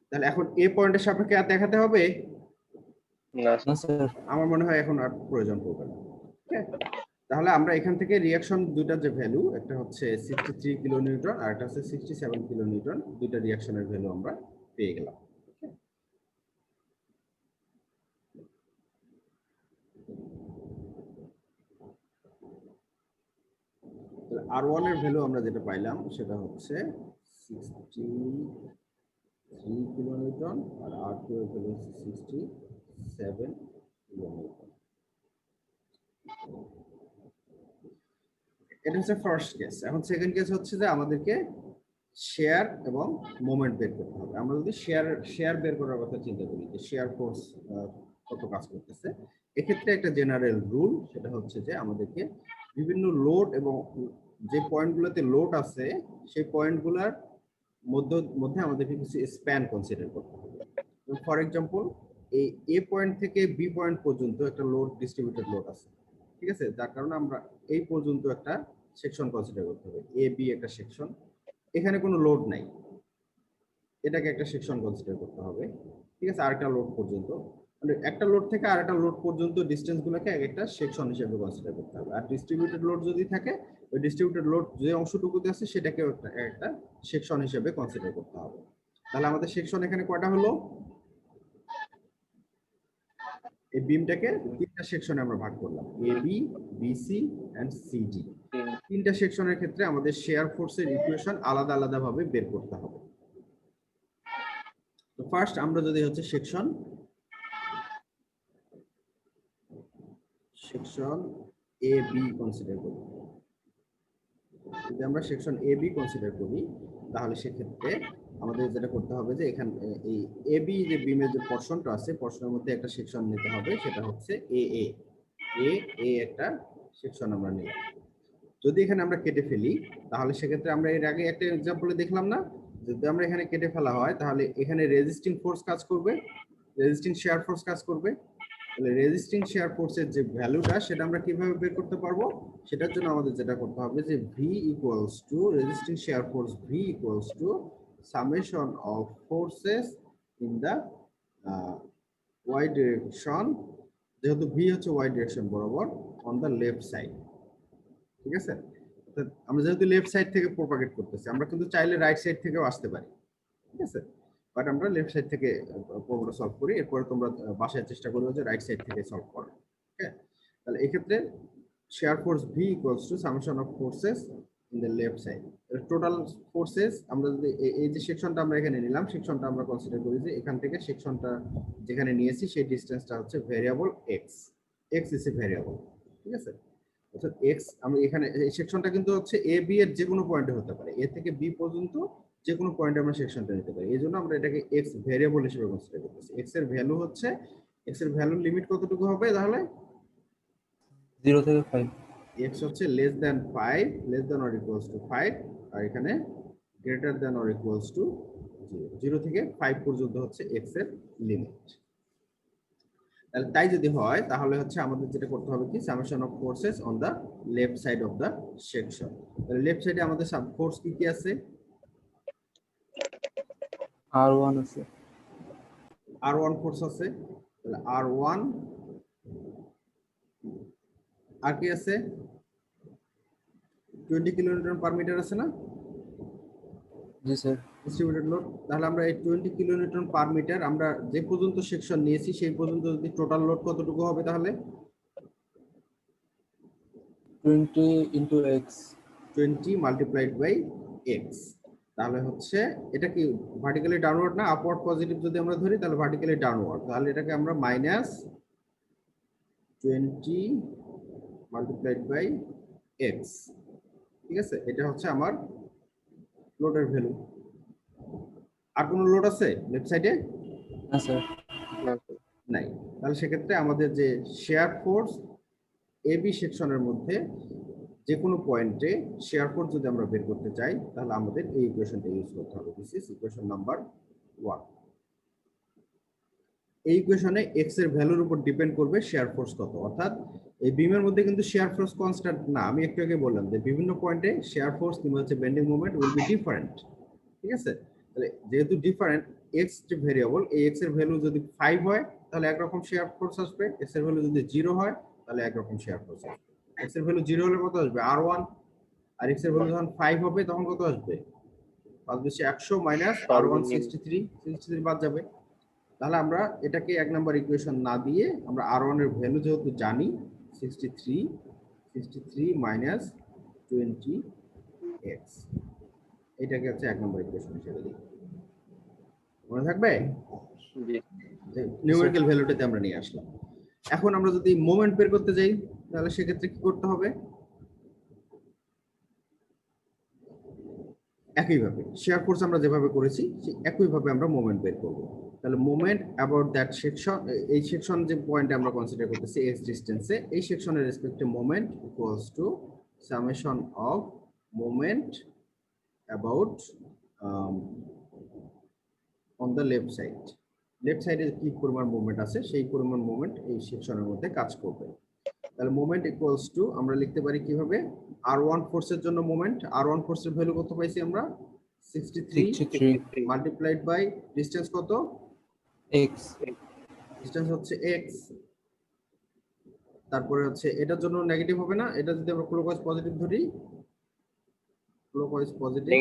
তাহলে এখন এ পয়েন্টের সাপেক্ষে আর দেখাতে হবে? না না স্যার, আমার মনে হয় এখন আর প্রয়োজন পড়বে না। ঠিক আছে, তাহলে আমরা এখান থেকে রিঅ্যাকশন দুইটার যে ভ্যালু, একটা হচ্ছে 63 কিলো নিউটন আর একটা হচ্ছে 67 কিলো নিউটন, দুইটা রিঅ্যাকশনের ভ্যালু আমরা পেয়ে গেলাম। R1 এর ভ্যালু আমরা যেটা পাইলাম সেটা হচ্ছে 63 কিলো নিউটন, আর R2 এর ভ্যালু হচ্ছে 67 কিলো নিউটন। এটা হচ্ছে ফার্স্ট কেস। এখন সেকেন্ড কেস হচ্ছে যে আমাদেরকে শেয়ার এবং মোমেন্ট বের করতে হবে। আমরা যদি শেয়ার বের করার কথা চিন্তা করি, যে শেয়ার ফোর্স কত কাজ করতেছে, এক্ষেত্রে একটা জেনারেল রুল, সেটা হচ্ছে যে আমাদেরকে বিভিন্ন লোড এবং যে পয়েন্টগুলোতে লোড আছে সেই পয়েন্টগুলোর মধ্যে আমাদেরকে কিছু স্প্যান কনসিডার করতে হবে। ফর এক্সাম্পল, এই এ পয়েন্ট থেকে বি পয়েন্ট পর্যন্ত একটা লোড, ডিস্ট্রিবিউটেড লোড আছে। ঠিক আছে, যার কারণে আমরা এই পর্যন্ত একটা সেকশন কনসিডার করতে হবে, এ বি একটা সেকশন। এখানে কোনো লোড নাই, এটাকে একটা সেকশন কনসিডার করতে হবে। ঠিক আছে, আরেকটা লোড পর্যন্ত, মানে একটা লোড থেকে আরেকটা লোড পর্যন্ত ডিসটেন্স গুলোকে একটা সেকশন হিসেবে কনসিডার করতে হবে। আর ডিস্ট্রিবিউটেড লোড যদি থাকে, ওই ডিস্ট্রিবিউটেড লোড যে অংশটুকুতে আছে সেটাকে একটা সেকশন হিসেবে কনসিডার করতে হবে। তাহলে আমাদের সেকশন এখানে কয়টা হলো? এই বিমটাকে তিনটা সেকশনে আমরা ভাগ করলাম, A B, BC and CD. তিনটা সেকশনের ক্ষেত্রে আমাদের শেয়ার ফোর্সের ইকুয়েশন আলাদা আলাদা ভাবে বের করতে হবে। তো ফার্স্ট আমরা যদি হচ্ছে সেকশন এ বি কনসিডার করি, যদি আমরা সেকশন এ বি কনসিডার করি, তাহলে সেক্ষেত্রে আমাদের যেটা করতে হবে যে এখানে এই এ বি যে বিমের যে পোরশনটা আছে, পোরশনের মধ্যে একটা সেকশন নিতে হবে, সেটা হচ্ছে এ একটা সেকশন আমরা নিলাম। যদি এখানে আমরা কেটে ফেলি, তাহলে সেক্ষেত্রে আমরা এর আগে একটা এক্সাম্পলে দেখলাম না, যদি আমরা এখানে কেটে ফেলা হয় তাহলে এখানে রেজিস্টিং ফোর্স কাজ করবে, রেজিস্টিং শেয়ার ফোর্স কাজ করবে। তাহলে রেজিস্টিং শেয়ার ফোর্সের যে ভ্যালুটা, সেটা আমরা কিভাবে বের করতে পারবো? সেটার জন্য আমাদের যেটা করতে হবে যে V equals to resisting shear force, V equals to summation of forces in the y direction, যেহেতু ভি হচ্ছে ওয়াই ডিরেকশন বরাবর, অন দা লেফট সাইড। ঠিক আছে, আমরা যেহেতু লেফট সাইড থেকে প্রপাগেট করতেছি, আমরা কিন্তু চাইলে রাইট সাইড থেকেও আসতে পারি। ঠিক আছে, বাট আমরা লেফট সাইড থেকে প্রবলেমটা সলভ করি, এরপরে তোমরা বাসায় চেষ্টা করবে যে রাইট সাইড থেকে সলভ করো। ওকে, তাহলে এই ক্ষেত্রে share force V equals to summation of forces in the left side. Total forces আমরা যদি এই যে সেকশনটা আমরা এখানে নিলাম, সেকশনটা আমরা কনসিডার করি যে এখান থেকে সেকশনটা যেখানে নিয়েছি সেই ডিসটেন্সটা হচ্ছে variable x. X is a variable. ঠিক আছে, অর্থাৎ এক্স, আমি এখানে এই সেকশনটা কিন্তু হচ্ছে এ বি এর যে কোনো পয়েন্টে হতে পারে, এ থেকে বি পর্যন্ত যে কোনো পয়েন্টে আমরা সেকশনটা নিতে পারি। এই জন্য আমরা এটাকে এক্স ভেরিয়েবল হিসেবে কনসিডার করতেছি। এক্স এর ভ্যালু হচ্ছে, এক্স এর ভ্যালুর লিমিট কতটুকু হবে তাহলে? 0 থেকে 5। এক্স হচ্ছে less than 5, less than or equals to 5, আর এখানে greater than or equals to 0। 0 থেকে 5 পর্যন্ত হচ্ছে এক্স এর লিমিট। তাহলে তাই যদি হয়, তাহলে হচ্ছে আমাদের যেটা করতে হবে কি, summation of forces on the left side of the section. তাহলে লেফট সাইডে আমাদের সাব ফোর্স কি কি আছে? R1 আছে, R1 ফোর্স আছে। তাহলে R1, আর কি আছে? 20 কিলোনিউটন পার মিটার আছে না? জি স্যার। ডিস্ট্রিবিউটেড লোড, তাহলে আমরা এই 20 কিলোনিউটন পার মিটার আমরা যে পর্যন্ত সেকশন নিয়েছি সেই পর্যন্ত যদি টোটাল লোড কতটুকু হবে তাহলে 20 into x. 20 multiplied by x, তাহলে হচ্ছে এটা কি ভার্টিক্যালি ডাউনওয়ার্ড না আপওয়ার্ড পজিটিভ যদি আমরা ধরি তাহলে ভার্টিক্যালি ডাউনওয়ার্ড, তাহলে এটাকে আমরা মাইনাস 20 মাল্টিপ্লাইড বাই এক্স, ঠিক আছে, এটা হচ্ছে আমার লোডের ভ্যালু। আর কোনো লোড আছে লেফট সাইডে? না স্যার। না স্যার। নাই, তাহলে সেক্ষেত্রে আমাদের যে শেয়ার ফোর্স এবি সেকশনের মধ্যে যে কোনো পয়েন্টে শেয়ার ফোর্স যদি আমরা বের করতে চাই তাহলে আমাদের এই ইকুয়েশনটা ইউজ করতে হবে। This is equation number 1। এই ইকুয়েশনে এক্স এর ভ্যালুর উপর ডিপেন্ড করবে শেয়ার ফোর্স কত, অর্থাৎ এই বিমের মধ্যে কিন্তু শেয়ার ফোর্স কনস্ট্যান্ট না। আমি একটু আগে বললাম যে বিভিন্ন পয়েন্টে শেয়ার ফোর্স কিংবা হচ্ছে bending moment will be different, ঠিক আছে। তাহলে যেহেতু ডিফারেন্ট, এক্স যে ভেরিয়েবল, এই এক্স এর ভ্যালু যদি 5 হয় তাহলে একরকম শেয়ার ফোর্স আসবে, এক্স এর ভ্যালু যদি 0 হয় তাহলে একরকম শেয়ার ফোর্স আসবে। এক্স এর ভ্যালু 0 হলে কত আসবে r1, আর এক্স এর ভ্যালু যখন 5 হবে তখন কত আসবে 5 বেশি 100 মাইনাস r1 63 বাদ যাবে। তাহলে আমরা এটাকে এক নাম্বার ইকুয়েশন না দিয়ে আমরা r1 এর ভ্যালু যেহেতু জানি 63 মাইনাস 20x, এটাকে হচ্ছে এক নাম্বার ইকুয়েশন হিসেবে দিই। মনে থাকবে? জি। নিউমেরিক্যাল ভ্যালুটাতে আমরা নিয়ে আসলাম। এখন আমরা যদি মোমেন্ট বের করতে যাই তাহলে সেক্ষেত্রে কি করতে হবে? একইভাবে শেয়ার ফোর্স আমরা যেভাবে করেছি সেই একইভাবে আমরা মোমেন্ট বের করব। তাহলে মোমেন্ট অ্যাবাউট দ্যাট সেকশন, এই সেকশন যে পয়েন্টে আমরা কনসিডার করতেছি এক্স ডিসটেন্সে, এই সেকশনের রেসপেক্টে moment equals to summation of moment about on the left side. Left সাইডে কি পরিমাণ মুভমেন্ট আছে সেই পরিমাণ মুভমেন্ট এই সেকশনের মধ্যে কাজ করবে। তাহলে মোমেন্ট ইকুয়ালস টু আমরা লিখতে পারি কিভাবে, r1 ফোর্সের জন্য মোমেন্ট, r1 ফোর্সের ভ্যালু কত পাইছি আমরা 63 মাল্টিপ্লাইড বাই ডিসটেন্স কত এক্স। ডিসটেন্স হচ্ছে x, তারপরে হচ্ছে এটার জন্য নেগেটিভ হবে না, এটা যদি আমরা ক্লকওয়াইজ পজিটিভ ধরি, ক্লকওয়াইজ পজিটিভ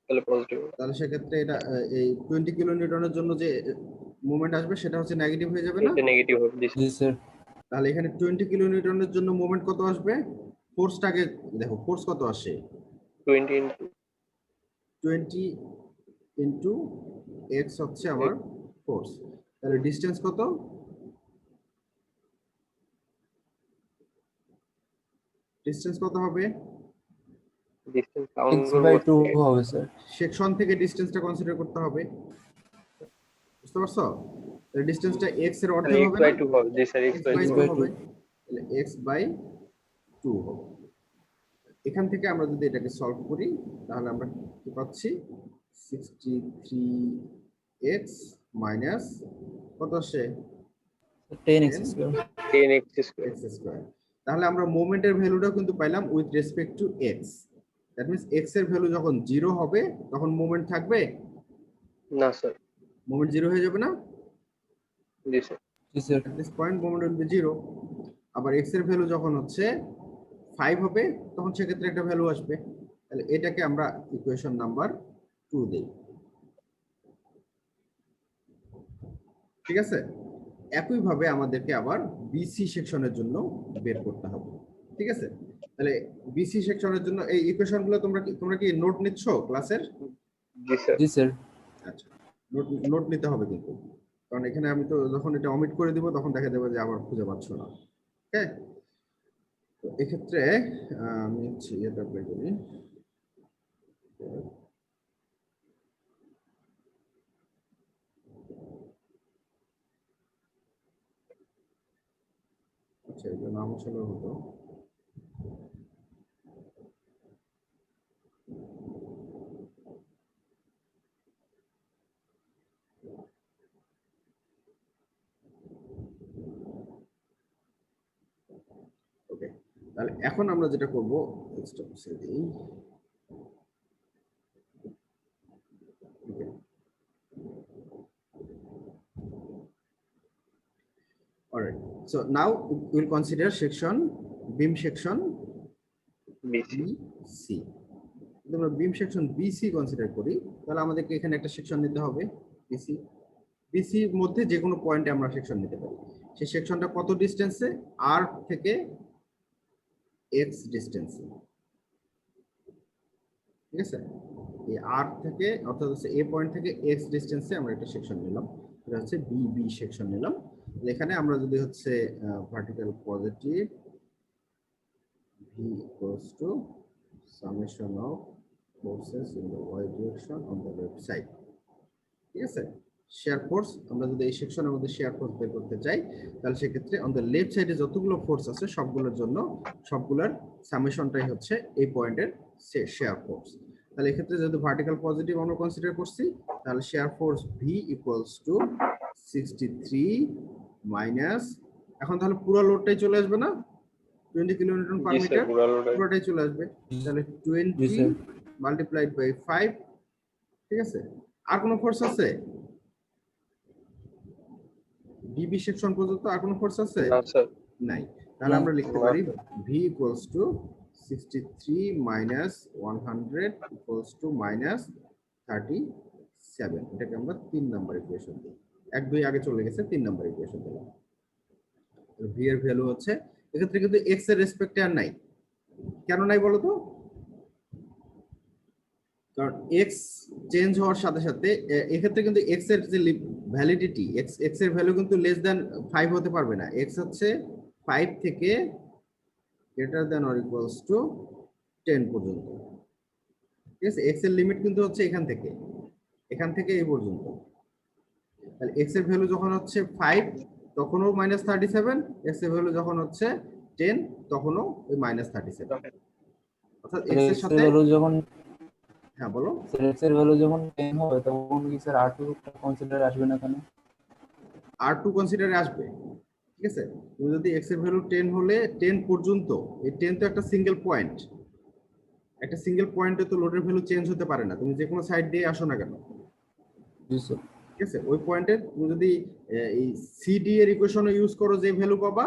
তাহলে পজিটিভ, তাহলে সেক্ষেত্রে এটা এই 20 কিলো নিউটনের জন্য যে মোমেন্ট আসবে সেটা হচ্ছে নেগেটিভ হয়ে যাবে না? এটা নেগেটিভ হবে। জি স্যার। তাহলে এখানে 20 কিলো নিউটনের জন্য মোমেন্ট কত আসবে? ফোর্সটাকে দেখো, ফোর্স কত আসে 20 ইনটু x হচ্ছে আমার ফোর্স। তাহলে ডিসটেন্স কত? ডিসটেন্স কত হবে? ডিসটেন্স এক্স বাই 2 হবে স্যার। সেকশন থেকে ডিসটেন্সটা কনসিডার করতে হবে, বুঝতে পারছো? তাহলে ডিসটেন্সটা x এর অর্ধেক x হবে বাই না? 2 হবে। জি স্যার, x বাই 2 by 2 হবে, তাহলে x বাই 2 হবে। এখান থেকে আমরা যদি এটাকে সলভ করি তাহলে আমরা কি পাচ্ছি 63x মাইনাস কত আসে 10x square. 10x square. x square. তাহলে আমরা মোমেন্টের ভ্যালুটা কিন্তু পাইলাম with respect to x। That means x এর ভ্যালু যখন 0 হবে তখন মোমেন্ট থাকবে না স্যার। মোমেন্ট 0 হয়ে যাবে না? জি স্যার। জি sir. at this point moment will be 0। আবার x এর ভ্যালু যখন হচ্ছে 5 হবে তখন সেক্ষেত্রে একটা ভ্যালু আসবে। তাহলে এটাকে আমরা ইকুয়েশন নাম্বার 2 দেই, ঠিক আছে। একইভাবে আমাদেরকে আবার বিসি সেকশনের জন্য বের করতে হবে, ঠিক আছে। তাহলে বিসি সেকশনের জন্য এই ইকুয়েশনগুলো তোমরা কি নোট নিচ্ছ ক্লাসের? জি স্যার। জি স্যার। আচ্ছা, নোট নিতে হবে কিন্তু, কারণ এখানে আমি তো যখন এটা অমিট করে দিব তখন দেখা যাবে যে আবার খুঁজে পাচ্ছ না। ওকে, তো এক্ষেত্রে আমি হচ্ছে এটা বের করি। আচ্ছা, এটা নাম আসলে হতো ওকে। তাহলে এখন আমরা যেটা করব এক্সট্রা মুছে দিই। Alright, so now we'll consider section beam section BC। BC. যদি আমরা বিম সেকশন বিসি কনসিডার করি তাহলে আমাদেরকে এখানে একটা সেকশন নিতে হবে বিসি। বিসির মধ্যে যে কোনো পয়েন্টে আমরা সেকশন নিতে পারি। সেই সেকশনটা কত ডিস্টেন্সে? আর থেকে এক্স ডিস্টেন্সে, ঠিক আছে? এই আর থেকে অর্থাৎ হচ্ছে এ পয়েন্ট থেকে এক্স ডিস্টেন্সে আমরা একটা সেকশন নিলাম, এটা হচ্ছে বি সেকশন নিলাম। এখানে আমরা যদি হচ্ছে vertical positive V equals to summation of forces in the Y direction on the left side, ঠিক আছে? শেয়ার ফোর্স আমরা যদি এই সেকশনের মধ্যে শেয়ার ফোর্স বের করতে চাই তাহলে সেক্ষেত্রে অন দ্য লেফট সাইডে যতগুলো ফোর্স আছে সবগুলোর জন্য সবগুলোর সামেশনটাই হচ্ছে এই পয়েন্টের শেয়ার ফোর্স। তাহলে এক্ষেত্রে যেহেতু ভার্টিক্যাল পজিটিভ আমরা কনসিডার করছি তাহলে share force V equals to 63 minus, এখন তাহলে পুরো লোডটাই চলে আসবে না, 20 কিলোনিউটন পার জি স্যার, মিটার পুরো পুরোটাই চলে আসবে। তাহলে জি 20 স্যার। মাল্টিপ্লাইড বাই 5, ঠিক আছে? আর কোনো ফোর্স আছে ডিবি সেকশন পর্যন্ত? আর কোনো ফোর্স আছে? না স্যার। নাই। তাহলে আমরা লিখতে না। পারি v equals to 63 minus 100 equals to minus 37। এটাকে আমরা 3 নাম্বার ইকুয়েশন দিই। 1 2 আগে চলে গেছে, 3 নাম্বার ইকুয়েশন দিলাম। v এর ভ্যালু হচ্ছে এক্ষেত্রে কিন্তু x এর রেসপেক্টে আর নাই। কেন নাই বলো তো? কারণ x চেঞ্জ হওয়ার সাথে সাথে এক্ষেত্রে কিন্তু x এর যে ভ্যালিডিটি, x এর ভ্যালু কিন্তু লেস দ্যান 5 হতে পারবে না। x হচ্ছে 5 থেকে greater than or equals to 10 পর্যন্ত, ঠিক আছে? x এর লিমিট কিন্তু হচ্ছে এখান থেকে এই পর্যন্ত। তাহলে x এর ভ্যালু যখন হচ্ছে 5 তখনও -37, x এর ভ্যালু যখন হচ্ছে 10 তখনও ওই -37। অর্থাৎ x এর এক্স এর সাথে, ভ্যালু যখন হ্যাঁ বলো, এক্স এর ভ্যালু যখন 10 হবে তখন কি স্যার R2 কনসিডার আসবে না কেন? R2 কনসিডারে আসবে, ঠিক আছে? তুমি যদি x এর ভ্যালু 10 হলে 10 পর্যন্ত, এই 10 তো একটা সিঙ্গেল পয়েন্ট, একটা সিঙ্গেল পয়েন্টে তো লোডের ভ্যালু চেঞ্জ হতে পারে না, তুমি যে কোনো সাইড দিয়ে আসো না কেন, জি স্যার। ঠিক আছে? ওই পয়েন্টে তুমি যদি এই সিডি এর ইকুয়েশনে ইউজ করো যে ভ্যালু পাবা,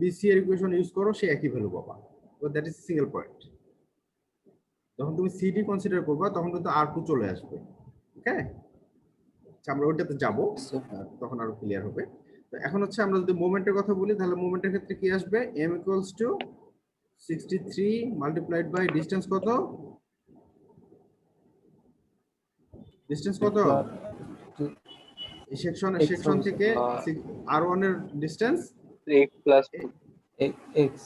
বিসি এর ইকুয়েশন ইউজ করো সে একই ভ্যালু পাবা। তো দ্যাট ইজ সিঙ্গেল পয়েন্ট। যখন তুমি সিডি কনসিডার করবা তখন কিন্তু R2 চলে আসবে, ওকে? আমরা ওইটাতে যাবো, তখন আরো ক্লিয়ার হবে। তো এখন হচ্ছে আমরা যদি মোমেন্টের কথা বলি তাহলে মোমেন্টের ক্ষেত্রে কি আসবে? m equals to 63 multiplied by distance কত? ডিসটেন্স কত? এই সেকশন থেকে R1 এর distance x plus x.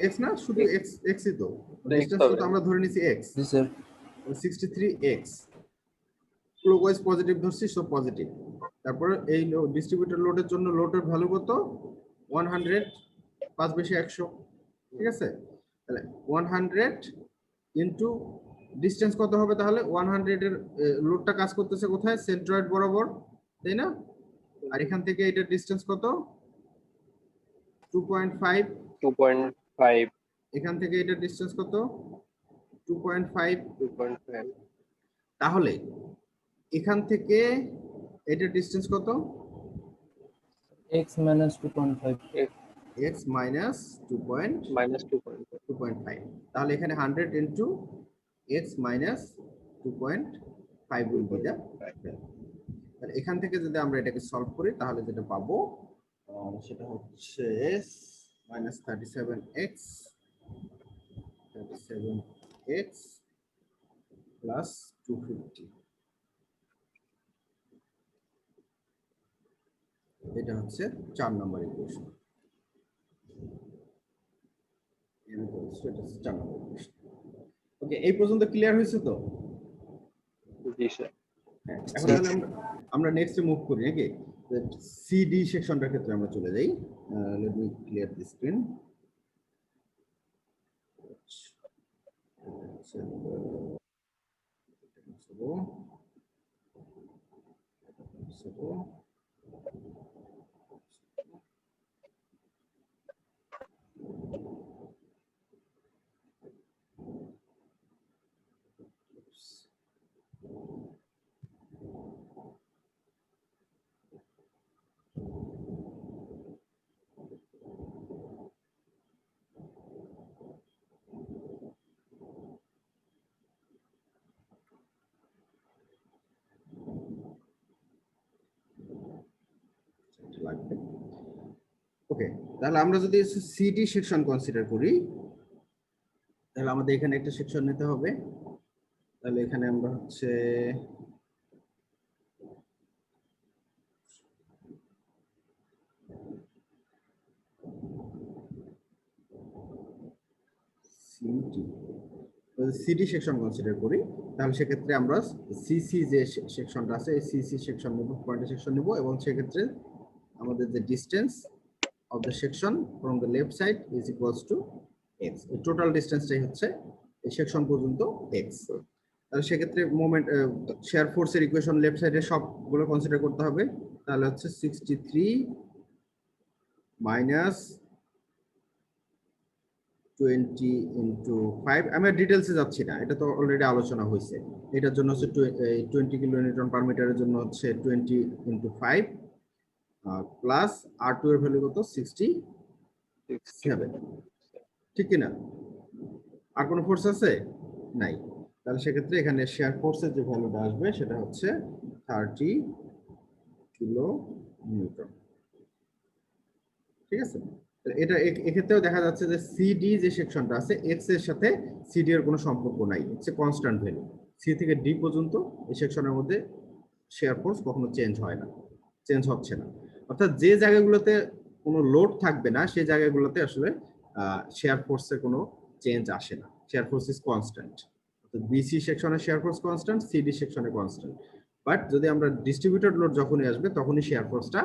x না, শুধু x ই তো, X ডিসটেন্স হবে। তো আমরা ধরে নিছি x, জি স্যার। 63x ক্লকওয়াইজ পজিটিভ ধরছি, সো পজিটিভ। তারপরে এই ডিস্ট্রিবিউটেড লোডের জন্য লোডের ভ্যালু কত? 100, 5 বেশি 100, ঠিক আছে? তাহলে 100 ইনটু ডিসটেন্স কত হবে? তাহলে 100 এর লোডটা কাজ করতেছে কোথায়? সেন্ট্রয়েড বরাবর, তাই না? আর এখান থেকে এটার ডিসটেন্স কত? 2.5। 2.5। এখান থেকে এটার ডিসটেন্স কত? 2.5। 2.5। তাহলে এখান থেকে এটার ডিসটেন্স কত? x minus 2.5। x minus -2.5। তাহলে এখানে 100 into x minus 2.5 will be the, তাহলে এখান থেকে যদি আমরা এটাকে সলভ করি তাহলে যেটা পাবো সেটা হচ্ছে -37x প্লাস 250। এটা হচ্ছে 4 নম্বর ইকুয়েশন। ওকে, এই পর্যন্ত ক্লিয়ার হয়েছে তো? জি স্যার। হ্যাঁ, এখন তাহলে আমরা নেক্সটে মুভ করি নাকি? সিডি সেকশনটার ক্ষেত্রে আমরা চলে যাই। লেট মি ক্লিয়ার দি স্ক্রিন। লাগবে। ওকে, তাহলে আমরা যদি সিডি সেকশন কনসিডার করি, তাহলে আমাদের এখানে একটা সেকশন নিতে হবে। তাহলে এখানে আমরা হচ্ছে সিডি সেকশন কনসিডার করি, তাহলে সেক্ষেত্রে আমরা সিসি যে সেকশনটা আছে এই সিসি সেকশন নেব, পয়েন্ট সেকশন নেব, এবং সেক্ষেত্রে আমাদের যে distance of the section from the left side is equals to x. এই টোটাল ডিসটেন্সটাই হচ্ছে এই সেকশন পর্যন্ত এক্স। তাহলে সেক্ষেত্রে মোমেন্ট শেয়ার ফোর্সের ইকুয়েশন লেফট সাইডে সবগুলো কনসিডার করতে হবে। তাহলে হচ্ছে 63 মাইনাস 20 ইন্টু 5। আমি ডিটেলসে যাচ্ছি না, এটা তো অলরেডি আলোচনা হয়েছে। এটার জন্য হচ্ছে 20 কিলো নিউটন পার মিটারের জন্য হচ্ছে 20 ইন্টু 5 প্লাস R2 এর ভ্যালু কত 67, ঠিক কিনা? আর কোনো ফোর্স আছে? নাই। তাহলে সেক্ষেত্রে এখানে শেয়ার ফোর্সের যে ভ্যালুটা আসবে সেটা হচ্ছে 30 কিলো নিউটন, ঠিক আছে? এটা এক্ষেত্রেও দেখা যাচ্ছে যে সিডি যে সেকশনটা আছে এক্স এর সাথে সিডি এর কোনো সম্পর্ক নাই, হচ্ছে কনস্ট্যান্ট ভ্যালু। সি থেকে ডি পর্যন্ত এই সেকশনের মধ্যে শেয়ার ফোর্স কখনো চেঞ্জ হয় না, চেঞ্জ হচ্ছে না। অর্থাৎ যে জায়গাগুলোতে কোনো লোড থাকবে না সেই জায়গাগুলোতে আসলে শেয়ার ফোর্সের কোনো চেঞ্জ আসে না, শেয়ার ফোর্স ইজ কনস্ট্যান্ট। অর্থাৎ বিসি সেকশনে শেয়ার ফোর্স কনস্ট্যান্ট, সিডি সেকশনে কনস্ট্যান্ট। বাট যদি আমরা ডিস্ট্রিবিউটেড লোড যখনই আসবে তখনই শেয়ার ফোর্সটা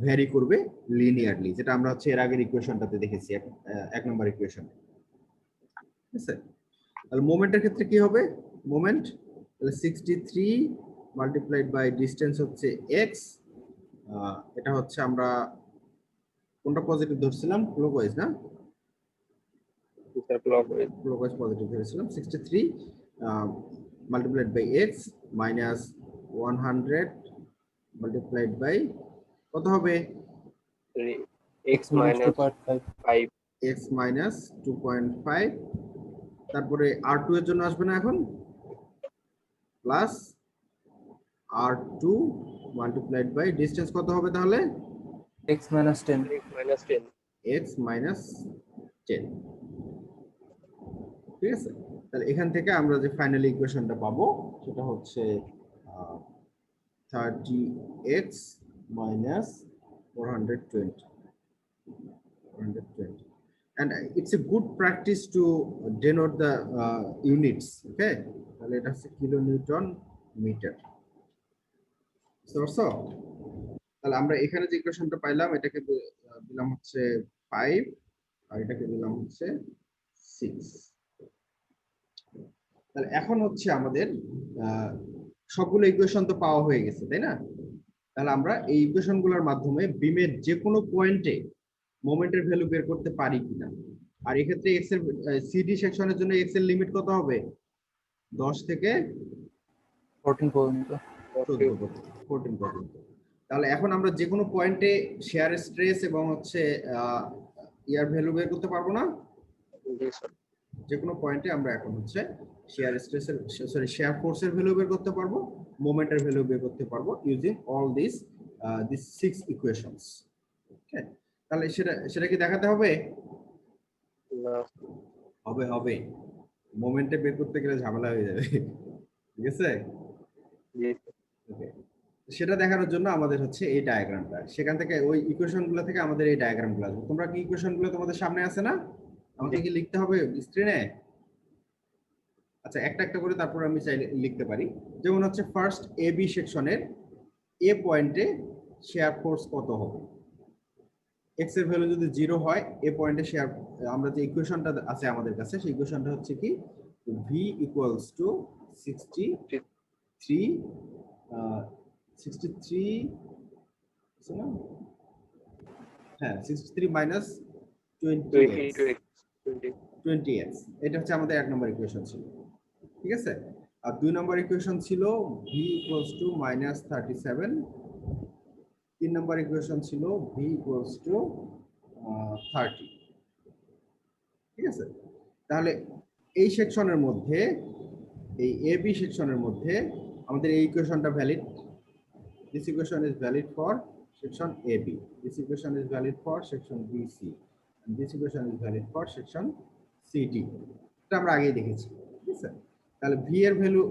ভ্যারি করবে লিনিয়ারলি, যেটা আমরা হচ্ছে এর আগের ইকুয়েশনটাতে দেখেছি, এক নম্বর ইকুয়েশন। ঠিক আছে? তাহলে মোমেন্টের ক্ষেত্রে কি হবে? মোমেন্ট তাহলে 63 মাল্টিপ্লাইড বাই ডিসটেন্স হচ্ছে এক্স। এটা হচ্ছে আমরা কোনটা পজিটিভ ধরছিলাম? ক্লকওয়াইজ না? ক্লকওয়াইজ পজিটিভ ধরেছিলাম। 63 multiplied by x minus 100 multiplied by কত হবে? x minus 5 x minus 2.5। তারপরে R2 এর জন্য আসবে না এখন? Plus R2 multiplied by distance কত হবে তাহলে? x minus 10 x minus 10, ঠিক আছে? তাহলে এখান থেকে আমরা যে ফাইনাল ইকুয়েশনটা পাবো সেটা হচ্ছে 30x minus 420. And it's a good practice to denote the units. Okay, তাহলে এটা হচ্ছে কিলো নিউটন মিটার। সো তাহলে আমরা এখানে যে ইকুয়েশনটা পাইলাম এটাকে দিলাম হচ্ছে 5 আর এটাকে দিলাম হচ্ছে 6। তাহলে এখন হচ্ছে আমাদের সবগুলো ইকুয়েশন তো পাওয়া হয়ে গেছে, তাই না? তাহলে আমরা এই ইকুয়েশনগুলোর মাধ্যমে বিমের যে কোনো পয়েন্টে মোমেন্টের ভ্যালু বের করতে পারি কিনা। আর এক্ষেত্রে এক্স এর সিডি সেকশনের জন্য এক্স এর লিমিট কত হবে? 10 থেকে 14 পর্যন্ত। 14 পর্যন্ত। তাহলে এখন আমরা যে কোনো পয়েন্টে শেয়ার স্ট্রেস এবং হচ্ছে ইয়ার ভ্যালু বের করতে পারবো না? যে কোনো পয়েন্টে আমরা এখন হচ্ছে শেয়ার স্ট্রেসের শেয়ার ফোর্সের ভ্যালু বের করতে পারবো, মোমেন্টের ভ্যালু বের করতে পারবো ইউজিং অল দিস 6 ইকুয়েশনস। ওকে, তাহলে সেটা কি দেখাতে হবে? হবে মোমেন্টে বের করতে গেলে ঝামেলা হয়ে যাবে, ঠিক আছে? ওকে, সেটা দেখানোর জন্য আমাদের হচ্ছে এই ডায়াগ্রামটা, সেখান থেকে ওই ইকুয়েশনগুলো থেকে আমাদের এই ডায়াগ্রামগুলো আসবে। তোমরা কি ইকুয়েশনগুলো তোমাদের সামনে আছে না? আমাকে কি লিখতে হবে স্ক্রিনে? আচ্ছা, একটা একটা করে তারপর আমি চাইলে লিখতে পারি। যেমন হচ্ছে ফার্স্ট এ বি সেকশনের এ পয়েন্টে শেয়ার ফোর্স কত হবে? এক্স এর ভ্যালু যদি 0 হয় এ পয়েন্টে শেয়ার, আমরা যে ইকুয়েশনটা আছে আমাদের কাছে সেই ইকুয়েশনটা হচ্ছে কি ভি ইকুয়ালস টু 63 হ্যাঁ 63 মাইনাস 20x। এটা হচ্ছে আমাদের এক নম্বর ইকুয়েশন ছিল, ঠিক আছে? আর 2 নম্বর ইকুয়েশন ছিল ভি ইকুয়ালস টু মাইনাস 37। 3 নম্বর ইকুয়েশন ছিল ভি ইকুয়ালস টু 30, ঠিক আছে? তাহলে এই সেকশনের মধ্যে, এই এ বি সেকশনের মধ্যে আমাদের এই ইকুয়েশনটা valid. This equation is valid for section AB. This equation is valid for section BC and this equation is valid for section CD. এটা আমরা আগেই দেখেছি, ঠিক আছে? তাহলে v এর ভ্যালু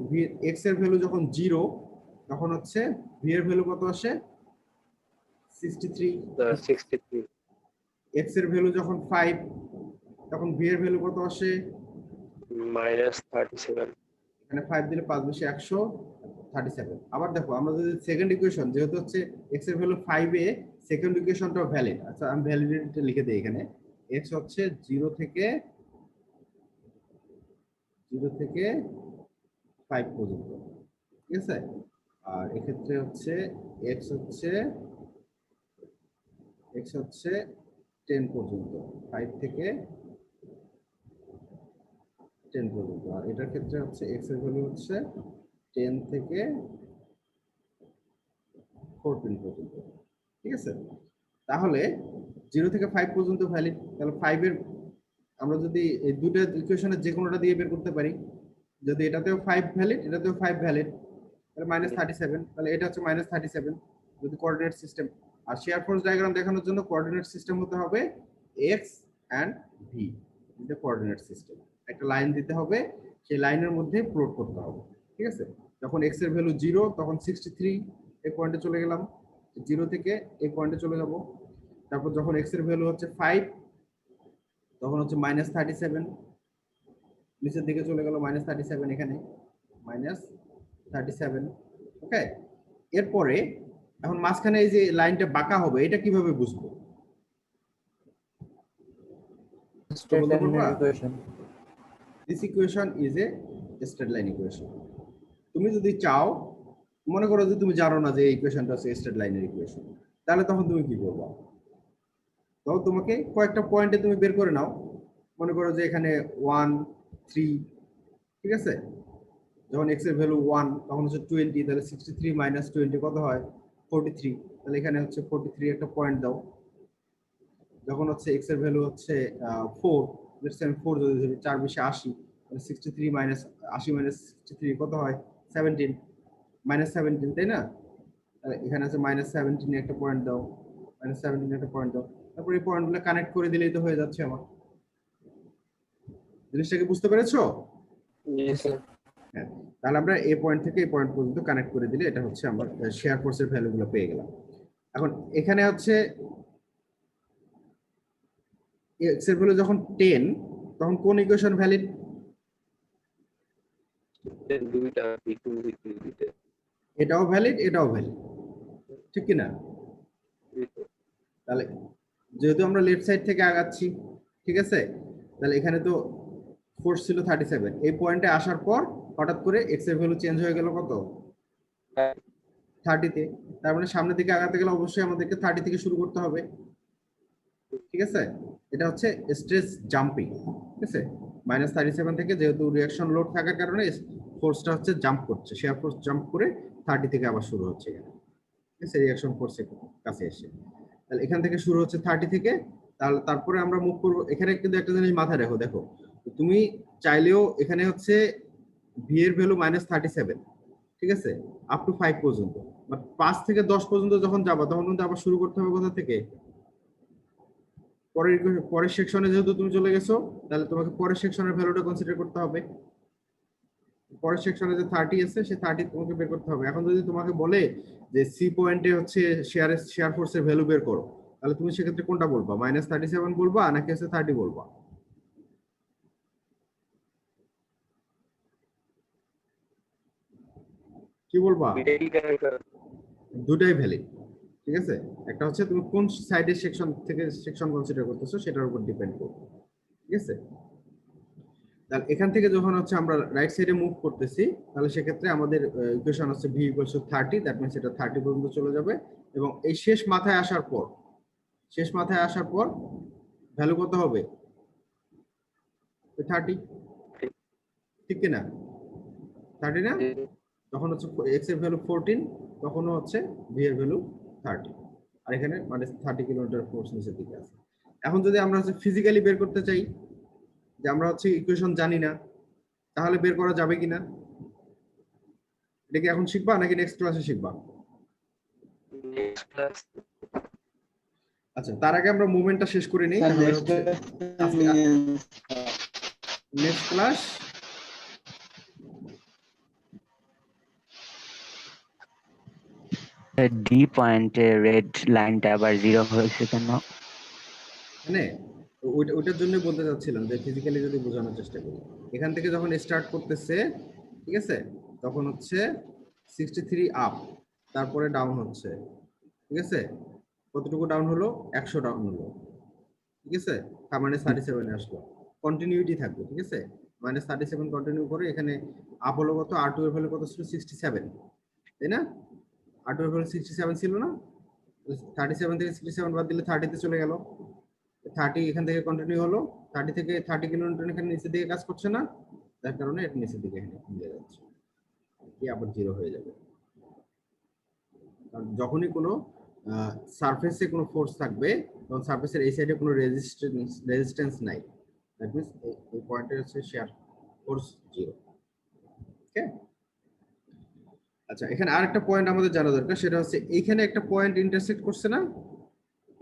x এর ভ্যালু যখন 0 তখন হচ্ছে v এর ভ্যালু কত আসে 63, 63 x এর ভ্যালু যখন 5 তখন v এর ভ্যালু কত আসে -37 এখানে 5 দিলে 5 বেশি 137। আবার দেখো আমরা যদি সেকেন্ড ইকুয়েশন যেহেতু হচ্ছে x এর ভ্যালু 5 এ সেকেন্ড ইকুয়েশনটাও ভ্যালিড। আচ্ছা আমি ভ্যালিডিটি লিখে দেই এখানে x হচ্ছে 0 থেকে 5 পর্যন্ত, ঠিক আছে? আর এক্ষেত্রে হচ্ছে x হচ্ছে 10 পর্যন্ত, 5 থেকে 10 পর্যন্ত। আর এটার ক্ষেত্রে হচ্ছে x এর ভ্যালু হচ্ছে 10 থেকে 14 পর্যন্ত, ঠিক আছে? তাহলে 0 থেকে 5 পর্যন্ত ভ্যালিড। তাহলে 5 এর আমরা যদি এই দুটো ইকুয়েশনের যে কোনোটা দিয়ে বের করতে পারি, যদি এটাতেও 5 ভ্যালিড এটাতেও 5 ভ্যালিড তাহলে -37, তাহলে এটা হচ্ছে -37 যদি কোঅর্ডিনেট সিস্টেম। আর শেয়ার ফোর্স ডায়াগ্রাম দেখানোর জন্য কোঅর্ডিনেট সিস্টেম হতে হবে x এন্ড v, এটা কোঅর্ডিনেট সিস্টেম। একটা লাইন দিতে হবে, সেই লাইনের মধ্যে প্লট করতে হবে, ঠিক আছে? যখন x এর ভ্যালু 0 তখন 63 এই পয়েন্টে চলে গেলাম, 0 থেকে এই পয়েন্টে চলে যাব। তারপর যখন x এর ভ্যালু হচ্ছে 5 তখন হচ্ছে -37 নিচের দিকে চলে গেল -37, এখানে -37, ওকে? এরপরে এখন মাঝখানে এই যে লাইনটা বাঁকা হবে এটা কিভাবে বুঝবো? স্ট্রেট লাইনের equation. This equation is a straight line equation. তুমি যদি চাও, মনে করো যে তুমি জানো না যে এই ইকুয়েশনটা হচ্ছে স্ট্রেট লাইনের ইকুয়েশন, তাহলে তখন তুমি কি করবে? তো তোমাকে কয়েকটা পয়েন্টে তুমি বের করে নাও। মনে করো যে এখানে 1 3, ঠিক আছে? যখন x এর ভ্যালু 1 তখন হচ্ছে 20, তাহলে 63 - 20 কত হয় 43, তাহলে এখানে হচ্ছে 43 একটা পয়েন্ট দাও। যখন হচ্ছে x এর ভ্যালু হচ্ছে 4, লেটস সে 4 যদি ধরি, 4 বেশি 80, তাহলে 63 - 80 - 63 কত হয় 17, -17, তাই না? তাহলে এখানে আছে -17 একটা পয়েন্ট দাও, -17 একটা পয়েন্ট দাও। তারপর এই পয়েন্টগুলো কানেক্ট করে দিলেই তো হয়ে যাচ্ছে আমার। জিনিসটাকে বুঝতে পেরেছো? জি স্যার হ্যাঁ, তাহলে আমরা এই পয়েন্ট থেকে এই পয়েন্ট পর্যন্ত কানেক্ট করে দিলে এটা হচ্ছে আমরা শেয়ার ফোর্সের ভ্যালুগুলো পেয়ে গেলাম। এখন এখানে হচ্ছে x এর ভ্যালু যখন 10 তখন কোন ইকুয়েশন ভ্যালিড? দুইটা এটাও ভ্যালিড এটাও ভ্যালিড, ঠিক কি না? তাহলে যেহেতু আমরা লেফট সাইড থেকে আগাচ্ছি, ঠিক আছে? তাহলে এখানে তো ফোর্স ছিল 37, এই পয়েন্টে আসার পর হঠাৎ করে x এর ভ্যালু চেঞ্জ হয়ে গেল কত 30 তে। তার মানে সামনের দিকে আগাতে গেলে অবশ্যই আমাদেরকে 30 থেকে শুরু করতে হবে, ঠিক আছে? এটা হচ্ছে স্ট্রেস জাম্পিং, ঠিক আছে? -37 থেকে যেহেতু রিঅ্যাকশন লোড থাকার কারণে ফোর্সটা হচ্ছে জাম্প করছে, শেয়ার ফোর্স জাম্প করে 30 থেকে আবার শুরু হচ্ছে এখানে, ঠিক আছে? রিঅ্যাকশন ফোর্সের কাছে এসে তাহলে এখান থেকে শুরু হচ্ছে 30 থেকে। তাহলে তারপরে আমরা মুভ করব। এখানে কিন্তু একটা জিনিস মাথায় রাখো, দেখো তুমি চাইলেও এখানে হচ্ছে v এর ভ্যালু -37, ঠিক আছে, আপ টু 5 পর্যন্ত, বাট 5 থেকে 10 পর্যন্ত যখন যাবা তখন কিন্তু আবার শুরু করতে হবে কোথা থেকে? পরের সেকশনে যেহেতু তুমি চলে গেছো, তাহলে তোমাকে পরের সেকশনের ভ্যালুটা কনসিডার করতে হবে। পরের সেকশনে যে 30 আছে সেই 30 তোমাকে বের করতে হবে। এখন যদি তোমাকে বলে যে সি পয়েন্টে হচ্ছে শেয়ার ফোর্সের ভ্যালু বের করো, তাহলে তুমি সেক্ষেত্রে কোনটা বলবা? -37 বলবা নাকি হচ্ছে 30 বলবা? কি বলবা? দুটাই ভ্যালিড, ঠিক আছে? একটা হচ্ছে তুমি কোন সাইডের সেকশন থেকে সেকশন কনসিডার করতেছো সেটার উপর ডিপেন্ড করবে, ঠিক আছে? তাহলে এখান থেকে যখন হচ্ছে আমরা রাইট সাইডে মুভ করতেছি, তাহলে সেক্ষেত্রে আমাদের ইকুয়েশন হচ্ছে v = 30, দ্যাট মিন্স এটা 30 পর্যন্ত চলে যাবে। এবং এই শেষ মাথায় আসার পর ভ্যালু কত হবে? 30, ঠিক কি না? 30 না? তখন হচ্ছে x এর ভ্যালু 14, তখনও হচ্ছে v এর ভ্যালু 30। আর এখানে মানে 30 কিলোমিটার ফোর্স নিচের দিকে আছে। এখন যদি আমরা হচ্ছে ফিজিক্যালি বের করতে চাই, যে আমরা হচ্ছে ইকুয়েশন জানি না, তাহলে বের করা যাবে কিনা? এটা কি এখন শিখবা নাকি নেক্সট ক্লাসে শিখবা? নেক্সট ক্লাস আচ্ছা, তার আগে আমরা মুভমেন্টটা শেষ করে নিই, তাহলে হচ্ছে নেক্সট ক্লাস ডি পয়েন্টে রেড লাইনটা আবার 0 হয়েছে কেন? মানে ওইটার জন্য বলতে চাচ্ছিলাম যে ফিজিক্যালি যদি বোঝানোর চেষ্টা করি, এখান থেকে যখন স্টার্ট করতেছে, ঠিক আছে, তখন হচ্ছে 63 আপ, তারপরে ডাউন হচ্ছে, ঠিক আছে, কতটুকু ডাউন হলো, 100 ডাউন হলো, ঠিক আছে, তার মানে 37 এ আসলো, কন্টিনিউটি থাকবে, ঠিক আছে, -37 কন্টিনিউ করে এখানে আপ হলো কত, আর2 এর ভ্যালু কত ছিল, 67, তাই না, আর2 এর ভ্যালু 67 ছিল না, 37 থেকে 67 বাদ দিলে 30 তে চলে গেল, 30 এখান থেকে কন্টিনিউ হলো, 30 থেকে 30 কিলোমিটার এখানে নিচের দিকে কাজ করছে না, যার কারণে এটা নিচের দিকে এখানে মিলে যাচ্ছে, কি আবার 0 হয়ে যাবে। কারণ যখনই কোনো সারফেসে কোনো ফোর্স থাকবে, তখন সারফেসের এই সাইডে কোনো রেজিস্ট্যান্স নাই, দ্যাট মিন্স এই পয়েন্টে হচ্ছে শেয়ার ফোর্স 0। ওকে, আচ্ছা, এখানে আরেকটা পয়েন্ট আমাদের জানা দরকার, সেটা হচ্ছে এইখানে একটা পয়েন্ট ইন্টারসেক্ট করছে না,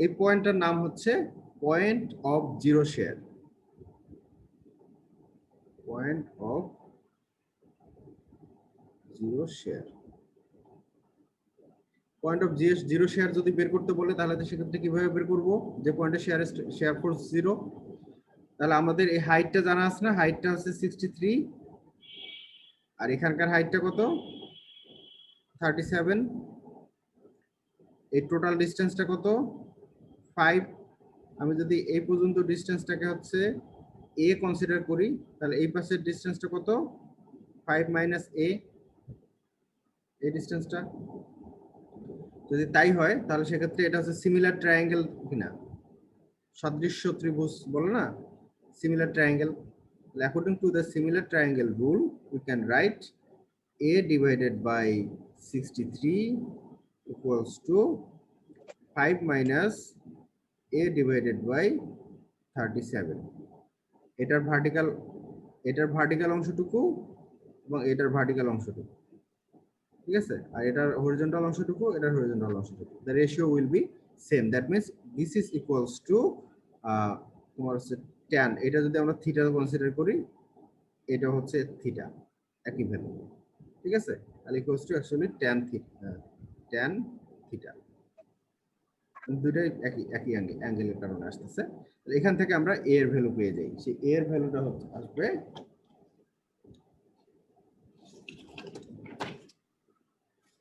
এই পয়েন্টটার নাম হচ্ছে point of zero share, point of zero share. Point of zero share যদি বের করতে বলে, তাহলে তো সেক্ষেত্রে কিভাবে বের করব, যে পয়েন্টে শেয়ার ফোর্স 0, তাহলে আমাদের এই হাইটটা জানা আছে না, হাইটটা হচ্ছে 63, আর এখানকার হাইটটা কত, 37, এই টোটাল ডিসটেন্সটা কত, 5। আমি যদি এই পর্যন্ত ডিসটেন্সটাকে হচ্ছে এ কনসিডার করি, তাহলে এই পাশের ডিসটেন্সটা কত, 5 মাইনাস এ, এই ডিসটেন্সটা যদি তাই হয়, তাহলে সেক্ষেত্রে এটা হচ্ছে সিমিলার ট্রায়াঙ্গেল কিনা, সদৃশ্য ত্রিভুজ বলে না, similar triangle. According to the similar triangle rule, we can write a divided by 63 equals to 5 minus a divided by 37। এটার ভার্টিক্যাল অংশটুকু এবং এটার ভার্টিক্যাল অংশটুকু, ঠিক আছে, আর এটার হরিজন্টাল অংশটুকু, এটার হরিজন্টাল অংশটুকু, the ratio will be same, that means this is equals to তোমার হচ্ছে tan, এটা যদি আমরা থিটা কনসিডার করি, এটা হচ্ছে থিটা, একই ভ্যালু, ঠিক আছে, তাহলে equals to actually tan theta, দুটোই একই অ্যাঙ্গেলের কারণে আসতেছে। এখান থেকে আমরা a এর ভ্যালু পেয়ে যাই, সেই a এর ভ্যালুটা হচ্ছে আসবে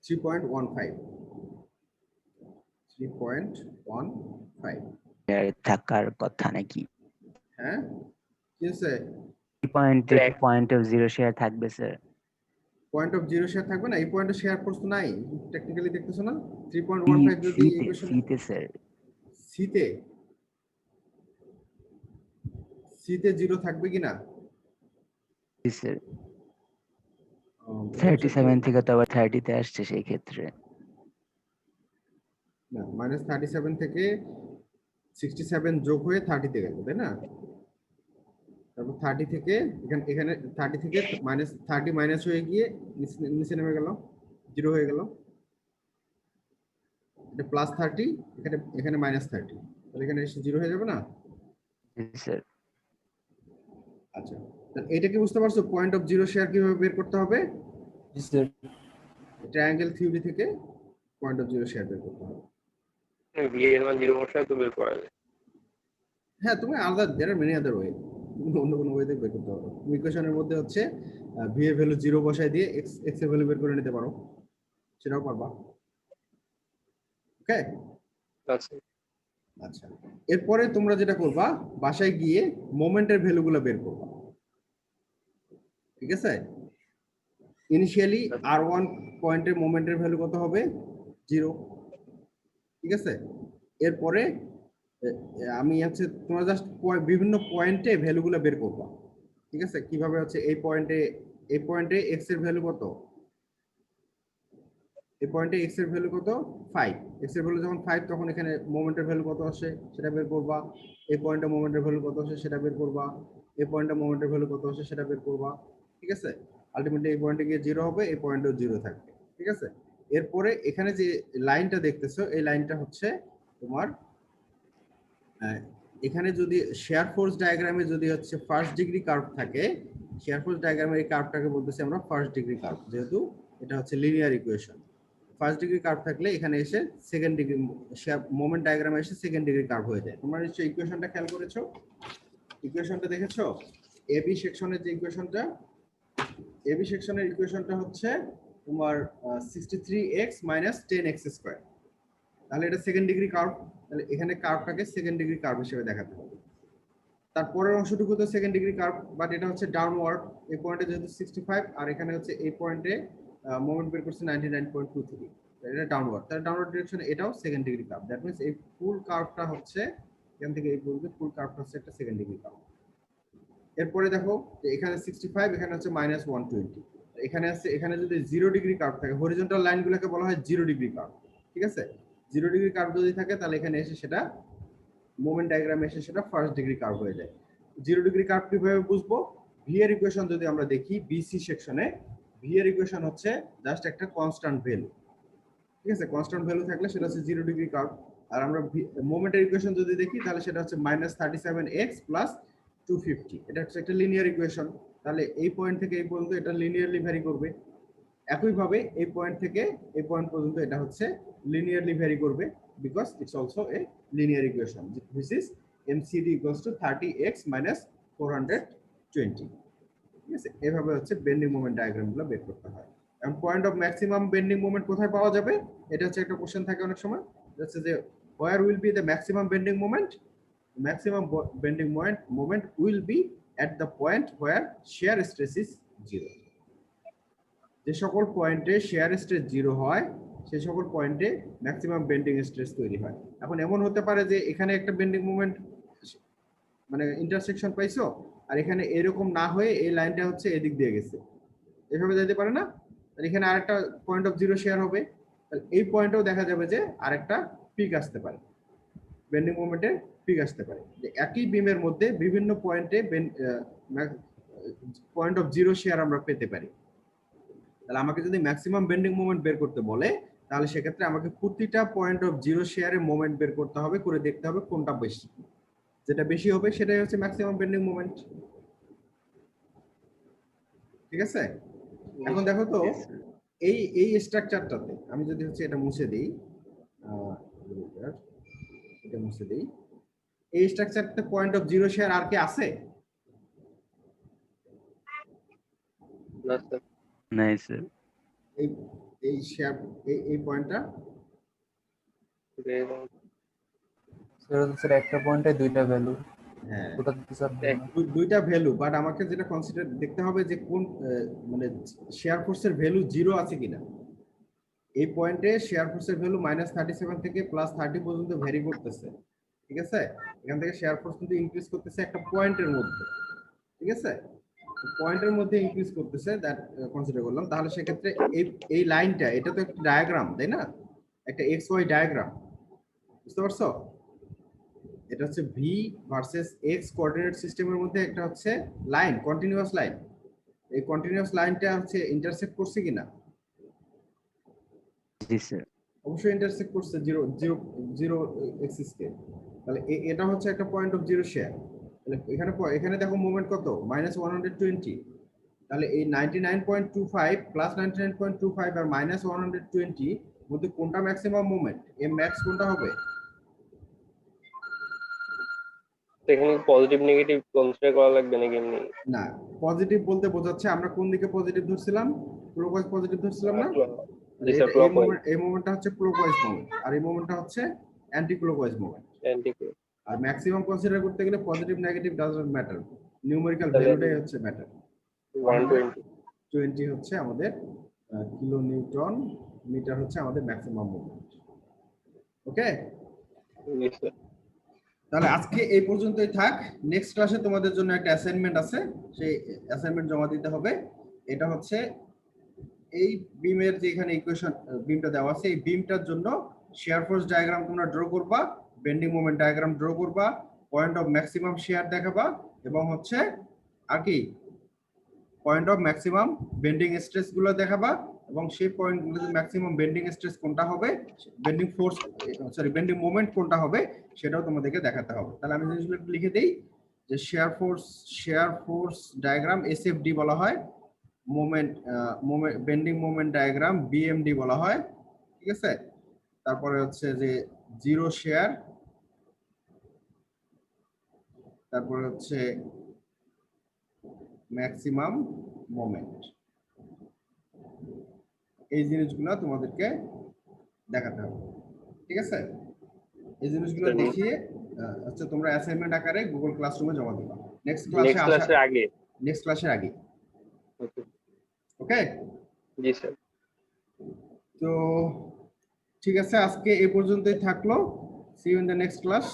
3.15। থাকার কথা নাকি? হ্যাঁ, কি আছে, পয়েন্টে পয়েন্ট অফ জিরো শেয়ার থাকবে sir? Point of zero share থাকবে না, এই পয়েন্টে শেয়ার ফোর্স তো নাই, টেকনিক্যালি দেখতেছো না, 3.15 যদি সিতে স্যার, সিতে সিতে 0 থাকবে কিনা, স্যার 37 থেকে তো আবার 30 তে আসছে, সেই ক্ষেত্রে না, -37 থেকে 67 যোগ হয়ে 30 তে গেল, তাই না, তারপর 30 থেকে এখানে 30 থেকে -30 মাইনাস হয়ে গিয়ে নিচে নেমে গেল, 0 হয়ে গেল, এটা +30, এখানে -30, তাহলে এখানে এসে 0 হয়ে যাবে না। স্যার আচ্ছা, তাহলে এটা কি বুঝতে পারছো, পয়েন্ট অফ জিরো শেয়ার কিভাবে বের করতে হবে, জি স্যার। ট্রায়াঙ্গেল থিওরি থেকে পয়েন্ট অফ জিরো শেয়ার বের করতে হবে। ভি এর মান 0 বসায় তো বের করা যায়। হ্যাঁ, তুমি আলাদা, দেয়ার আর মেনি আদার ওয়ে, অন্য কোনো ওয়েতে বের করতে পারো, তুমি ইকুয়েশনের মধ্যে হচ্ছে ভি এর ভ্যালু 0 বসায় দিয়ে এক্স এর ভ্যালু বের করে নিতে পারো, সেটাও পারবা। ওকে, আচ্ছা, আচ্ছা, এরপরে তোমরা যেটা করবা, বাসায় গিয়ে মোমেন্টের ভ্যালুগুলো বের করবা, ঠিক আছে, ইনিশিয়ালি r1 পয়েন্টের মোমেন্টের ভ্যালু কত হবে, 0, ঠিক আছে, এরপরে আমি হচ্ছে তোমরা জাস্ট বিভিন্ন পয়েন্টে ভ্যালুগুলো বের করবা, ঠিক আছে, কিভাবে হচ্ছে এই পয়েন্টে x এর ভ্যালু কত, এই পয়েন্টে x এর ভ্যালু কত, 5, x এর ভ্যালু যখন 5, তখন এখানে মোমেন্টের ভ্যালু কত আসে সেটা বের করবা, এই পয়েন্টে মোমেন্টের ভ্যালু কত আসে সেটা বের করবা, এই পয়েন্টে মোমেন্টের ভ্যালু কত আসে সেটা বের করবা, ঠিক আছে, আলটিমেটলি এই পয়েন্টে গিয়ে 0 হবে, এই পয়েন্টেও 0 থাকবে, ঠিক আছে। এরপরে এখানে যে লাইনটা দেখতেছো, এই লাইনটা হচ্ছে তোমার এখানে যদি শেয়ার ফোর্স ডায়াগ্রামে যদি হচ্ছে ফার্স্ট ডিগ্রি কার্ভ থাকে, শেয়ার ফোর্স ডায়াগ্রামের এই কার্ভটাকে বলতেছি আমরা ফার্স্ট ডিগ্রি কার্ভ, যেহেতু এটা হচ্ছে linear equation. First degree curve থাকলে এখানে এসে সেকেন্ড ডিগ্রি মোমেন্ট ডায়াগ্রামে এসে সেকেন্ড ডিগ্রি কার্ভ হয়ে যায়। তোমরা নিশ্চয়ই ইকুয়েশনটা খেয়াল করেছো, ইকুয়েশনটা দেখেছো? এবি সেকশনের যে ইকুয়েশনটা, এবি সেকশনের ইকুয়েশনটা হচ্ছে তোমার 63x - 10x²। তাহলে এটা সেকেন্ড ডিগ্রি কার্ভ, তাহলে এখানে কার্ভটাকে সেকেন্ড ডিগ্রি কার্ভ হিসেবে দেখাতে হবে। তারপরের অংশটুকু তো সেকেন্ড ডিগ্রি কার্ভ, বাট এটা হচ্ছে ডাউনওয়ার্ড। এই পয়েন্টে যেহেতু 65 আর এখানে হচ্ছে এই পয়েন্টে মোমেন্ট বের করছে 99.23, এটা ডাউনওয়ার্ড, তাহলে ডাউনওয়ার্ড ডিরেকশনে এটাও second degree curve. That means এই ফুল কার্ভটা হচ্ছে এখান থেকে এই পর্যন্ত ফুল কার্ভটা হচ্ছে একটা সেকেন্ড ডিগ্রি কার্ভ। এরপরে দেখো যে এখানে 65, এখানে হচ্ছে -120, এখানে আছে, এখানে যদি 0 ডিগ্রি কার্ভ থাকে, হরিজন্টাল লাইনগুলোকে বলা হয় 0 ডিগ্রি কার্ভ, ঠিক আছে? 0 ডিগ্রি কার্ভ যদি থাকে তাহলে এখানে এসে সেটা মোমেন্ট ডায়াগ্রামে এসে সেটা ফার্স্ট ডিগ্রি কার্ভ হয়ে যায়। 0 ডিগ্রি কার্ভ কিভাবে বুঝবো? ভি এর ইকুয়েশন যদি আমরা দেখি বিসি সেকশনে, ভি এর ইকুয়েশন হচ্ছে জাস্ট একটা কনস্ট্যান্ট ভ্যালু, ঠিক আছে? কনস্ট্যান্ট ভ্যালু থাকলে সেটা হচ্ছে 0 ডিগ্রি কার্ভ। আর আমরা মোমেন্টের ইকুয়েশন যদি দেখি তাহলে সেটা হচ্ছে -37x + 250, এটা হচ্ছে একটা লিনিয়ার ইকুয়েশন। তাহলে এই পয়েন্ট থেকে এই পর্যন্ত এটা লিনিয়ারলি ভ্যারি করবে। একইভাবে এই পয়েন্ট থেকে এই পয়েন্ট পর্যন্ত এটা হচ্ছে লিনিয়ারলি ভ্যারি করবে, because it's also a linear equation, which is MCD = 30x - 420, ঠিক আছে? এভাবে হচ্ছে বেন্ডিং মোমেন্ট ডায়াগ্রামগুলো বের করতে হয়। এবং point of maximum bending moment কোথায় পাওয়া যাবে? এটা হচ্ছে একটা কোশ্চেন থাকে অনেক সময়, হচ্ছে যে where will be the maximum bending moment? Maximum bending moment will be at the point where shear stress is 0. যে সকল পয়েন্টে শেয়ার স্ট্রেস 0 হয় সেই সকল পয়েন্টে ম্যাক্সিমাম বেন্ডিং স্ট্রেস তৈরি হয়। এখন এমন হতে পারে যে এখানে একটা বেন্ডিং মোমেন্ট মানে ইন্টারসেকশন পাইছো, আর এখানে এরকম না হয়ে এই লাইনটা হচ্ছে এদিক দিয়ে গেছে, এভাবে যেতে পারে না? আর এখানে আরেকটা পয়েন্ট অফ 0 শেয়ার হবে, তাহলে এই পয়েন্টেও দেখা যাবে যে আরেকটা পিক আসতে পারে, বেন্ডিং মোমেন্টের পিক আসতে পারে। যে একই বিমের মধ্যে বিভিন্ন পয়েন্টে পয়েন্ট অফ 0 শেয়ার আমরা পেতে পারি। তাহলে আমাকে যদি ম্যাক্সিমাম বেন্ডিং মোমেন্ট বের করতে বলে, তাহলে সেক্ষেত্রে আমাকে প্রতিটা পয়েন্ট অফ 0 শেয়ারের মোমেন্ট বের করতে হবে, করে দেখতে হবে কোনটা বেশি। যেটা বেশি হবে সেটাই হচ্ছে ম্যাক্সিমাম বেন্ডিং মোমেন্ট, ঠিক আছে? এখন দেখো তো এই স্ট্রাকচারটাতে আমি যদি হচ্ছে এটা মুছে দিই, এটা মুছে দিই, এই স্ট্রাকচারটাতে পয়েন্ট অফ 0 শেয়ার আর কি আছে? না স্যার। নাই স্যার। এই শেয়ার এই পয়েন্টটা স্যার একটা পয়েন্টে দুইটা ভ্যালু, হ্যাঁ ওটা তো স্যার দুইটা ভ্যালু, বাট আমাকে যেটা কনসিডার দেখতে হবে যে কোন মানে শেয়ার ফোর্সের ভ্যালু 0 আছে কিনা। এই পয়েন্টে শেয়ার ফোর্সের ভ্যালু -37 থেকে +30 পর্যন্ত ভ্যারি করতেছে, ঠিক আছে? এখান থেকে শেয়ার ফোর্স কিন্তু ইনক্রিজ করতেছে একটা পয়েন্টের মধ্যে, ঠিক আছে? পয়েন্টের মধ্যে ইনক্রিজ করতেছে, দ্যাট কনসিডার করলাম। তাহলে সেক্ষেত্রে এই লাইনটা, এটা তো একটা ডায়াগ্রাম, তাই না? একটা XY ডায়াগ্রাম, বুঝতে পারছো? এটা হচ্ছে ভি ভার্সেস এক্স কোঅর্ডিনেট সিস্টেমের মধ্যে একটা হচ্ছে লাইন, কন্টিনিউয়াস লাইন। এই কন্টিনিউয়াস লাইনটা হচ্ছে ইন্টারসেক্ট করছে কিনা? জি স্যার। অবশ্যই ইন্টারসেক্ট করছে 0 এক্সিস কে। তাহলে এটা হচ্ছে একটা পয়েন্ট অফ 0 শেয়ার। তাহলে এখানে দেখো মোমেন্ট কত? -120। তাহলে এই 99.25 + 99.25 আর -120 মধ্যে কোনটা ম্যাক্সিমাম মোমেন্ট? এম ম্যাক্স কোনটা হবে? এখানে পজিটিভ নেগেটিভ কনসিডার করা লাগবে নাকি এমনি? না, পজিটিভ বলতে বোঝাচ্ছে আমরা কোন দিকে পজিটিভ ধরছিলাম? ক্লকওয়াইজ পজিটিভ ধরছিলাম না? জি স্যার, ক্লকওয়াইজ। এই মোমেন্টটা হচ্ছে ক্লকওয়াইজ মোমেন্ট, আর এই মোমেন্টটা হচ্ছে অ্যান্টি ক্লকওয়াইজ মোমেন্ট। অ্যান্টি আর ম্যাক্সিমাম কনসিডার করতে গেলে positive negative doesn't matter, numerical ভ্যালুটাই হচ্ছে ম্যাটার। 120 হচ্ছে আমাদের কিলো নিউটন মিটার হচ্ছে আমাদের ম্যাক্সিমাম মোমেন্ট। ওকে, জি স্যার। তাহলে আজকে এই পর্যন্তই থাক। নেক্সট ক্লাসে তোমাদের জন্য একটা অ্যাসাইনমেন্ট আছে, সেই অ্যাসাইনমেন্ট জমা দিতে হবে। এটা হচ্ছে এই বিমের যে এখানে ইকুয়েশন বিমটা দেওয়া আছে, এই বিমটার জন্য শেয়ার ফোর্স ডায়াগ্রাম তোমরা ড্র করবা, বেন্ডিং মোমেন্ট ডায়াগ্রাম ড্র করবা, পয়েন্ট অফ ম্যাক্সিমাম শেয়ার দেখাবা, এবং হচ্ছে আর কি point of maximum bending stress গুলো দেখাবা, এবং সেই পয়েন্টগুলোতে ম্যাক্সিমাম বেন্ডিং স্ট্রেস কোনটা হবে, বেন্ডিং ফোর্স বেন্ডিং মোমেন্ট কোনটা হবে সেটাও তোমাদেরকে দেখাতে হবে। তাহলে আমি জিনিসগুলো একটু লিখে দেই যে শেয়ার ফোর্স ডায়াগ্রাম এসএফডি বলা হয়, বেন্ডিং মোমেন্ট ডায়াগ্রাম বিএমডি বলা হয়, ঠিক আছে। তারপরে হচ্ছে যে জিরো শেয়ার, তারপরে হচ্ছে ম্যাক্সিমাম মোমেন্ট। এই জিনিসগুলো তোমাদেরকে দেখাতে হবে, ঠিক আছে। এই জিনিসগুলো দেখিয়ে হচ্ছে তোমরা অ্যাসাইনমেন্ট আকারে গুগল ক্লাসরুমে জমা দিবা নেক্সট ক্লাসের আগে। নেক্সট ক্লাসের আগে, Okay. ওকে। জি স্যার। তো ঠিক আছে, আজকে এই পর্যন্তই থাকলো। See you in the next class.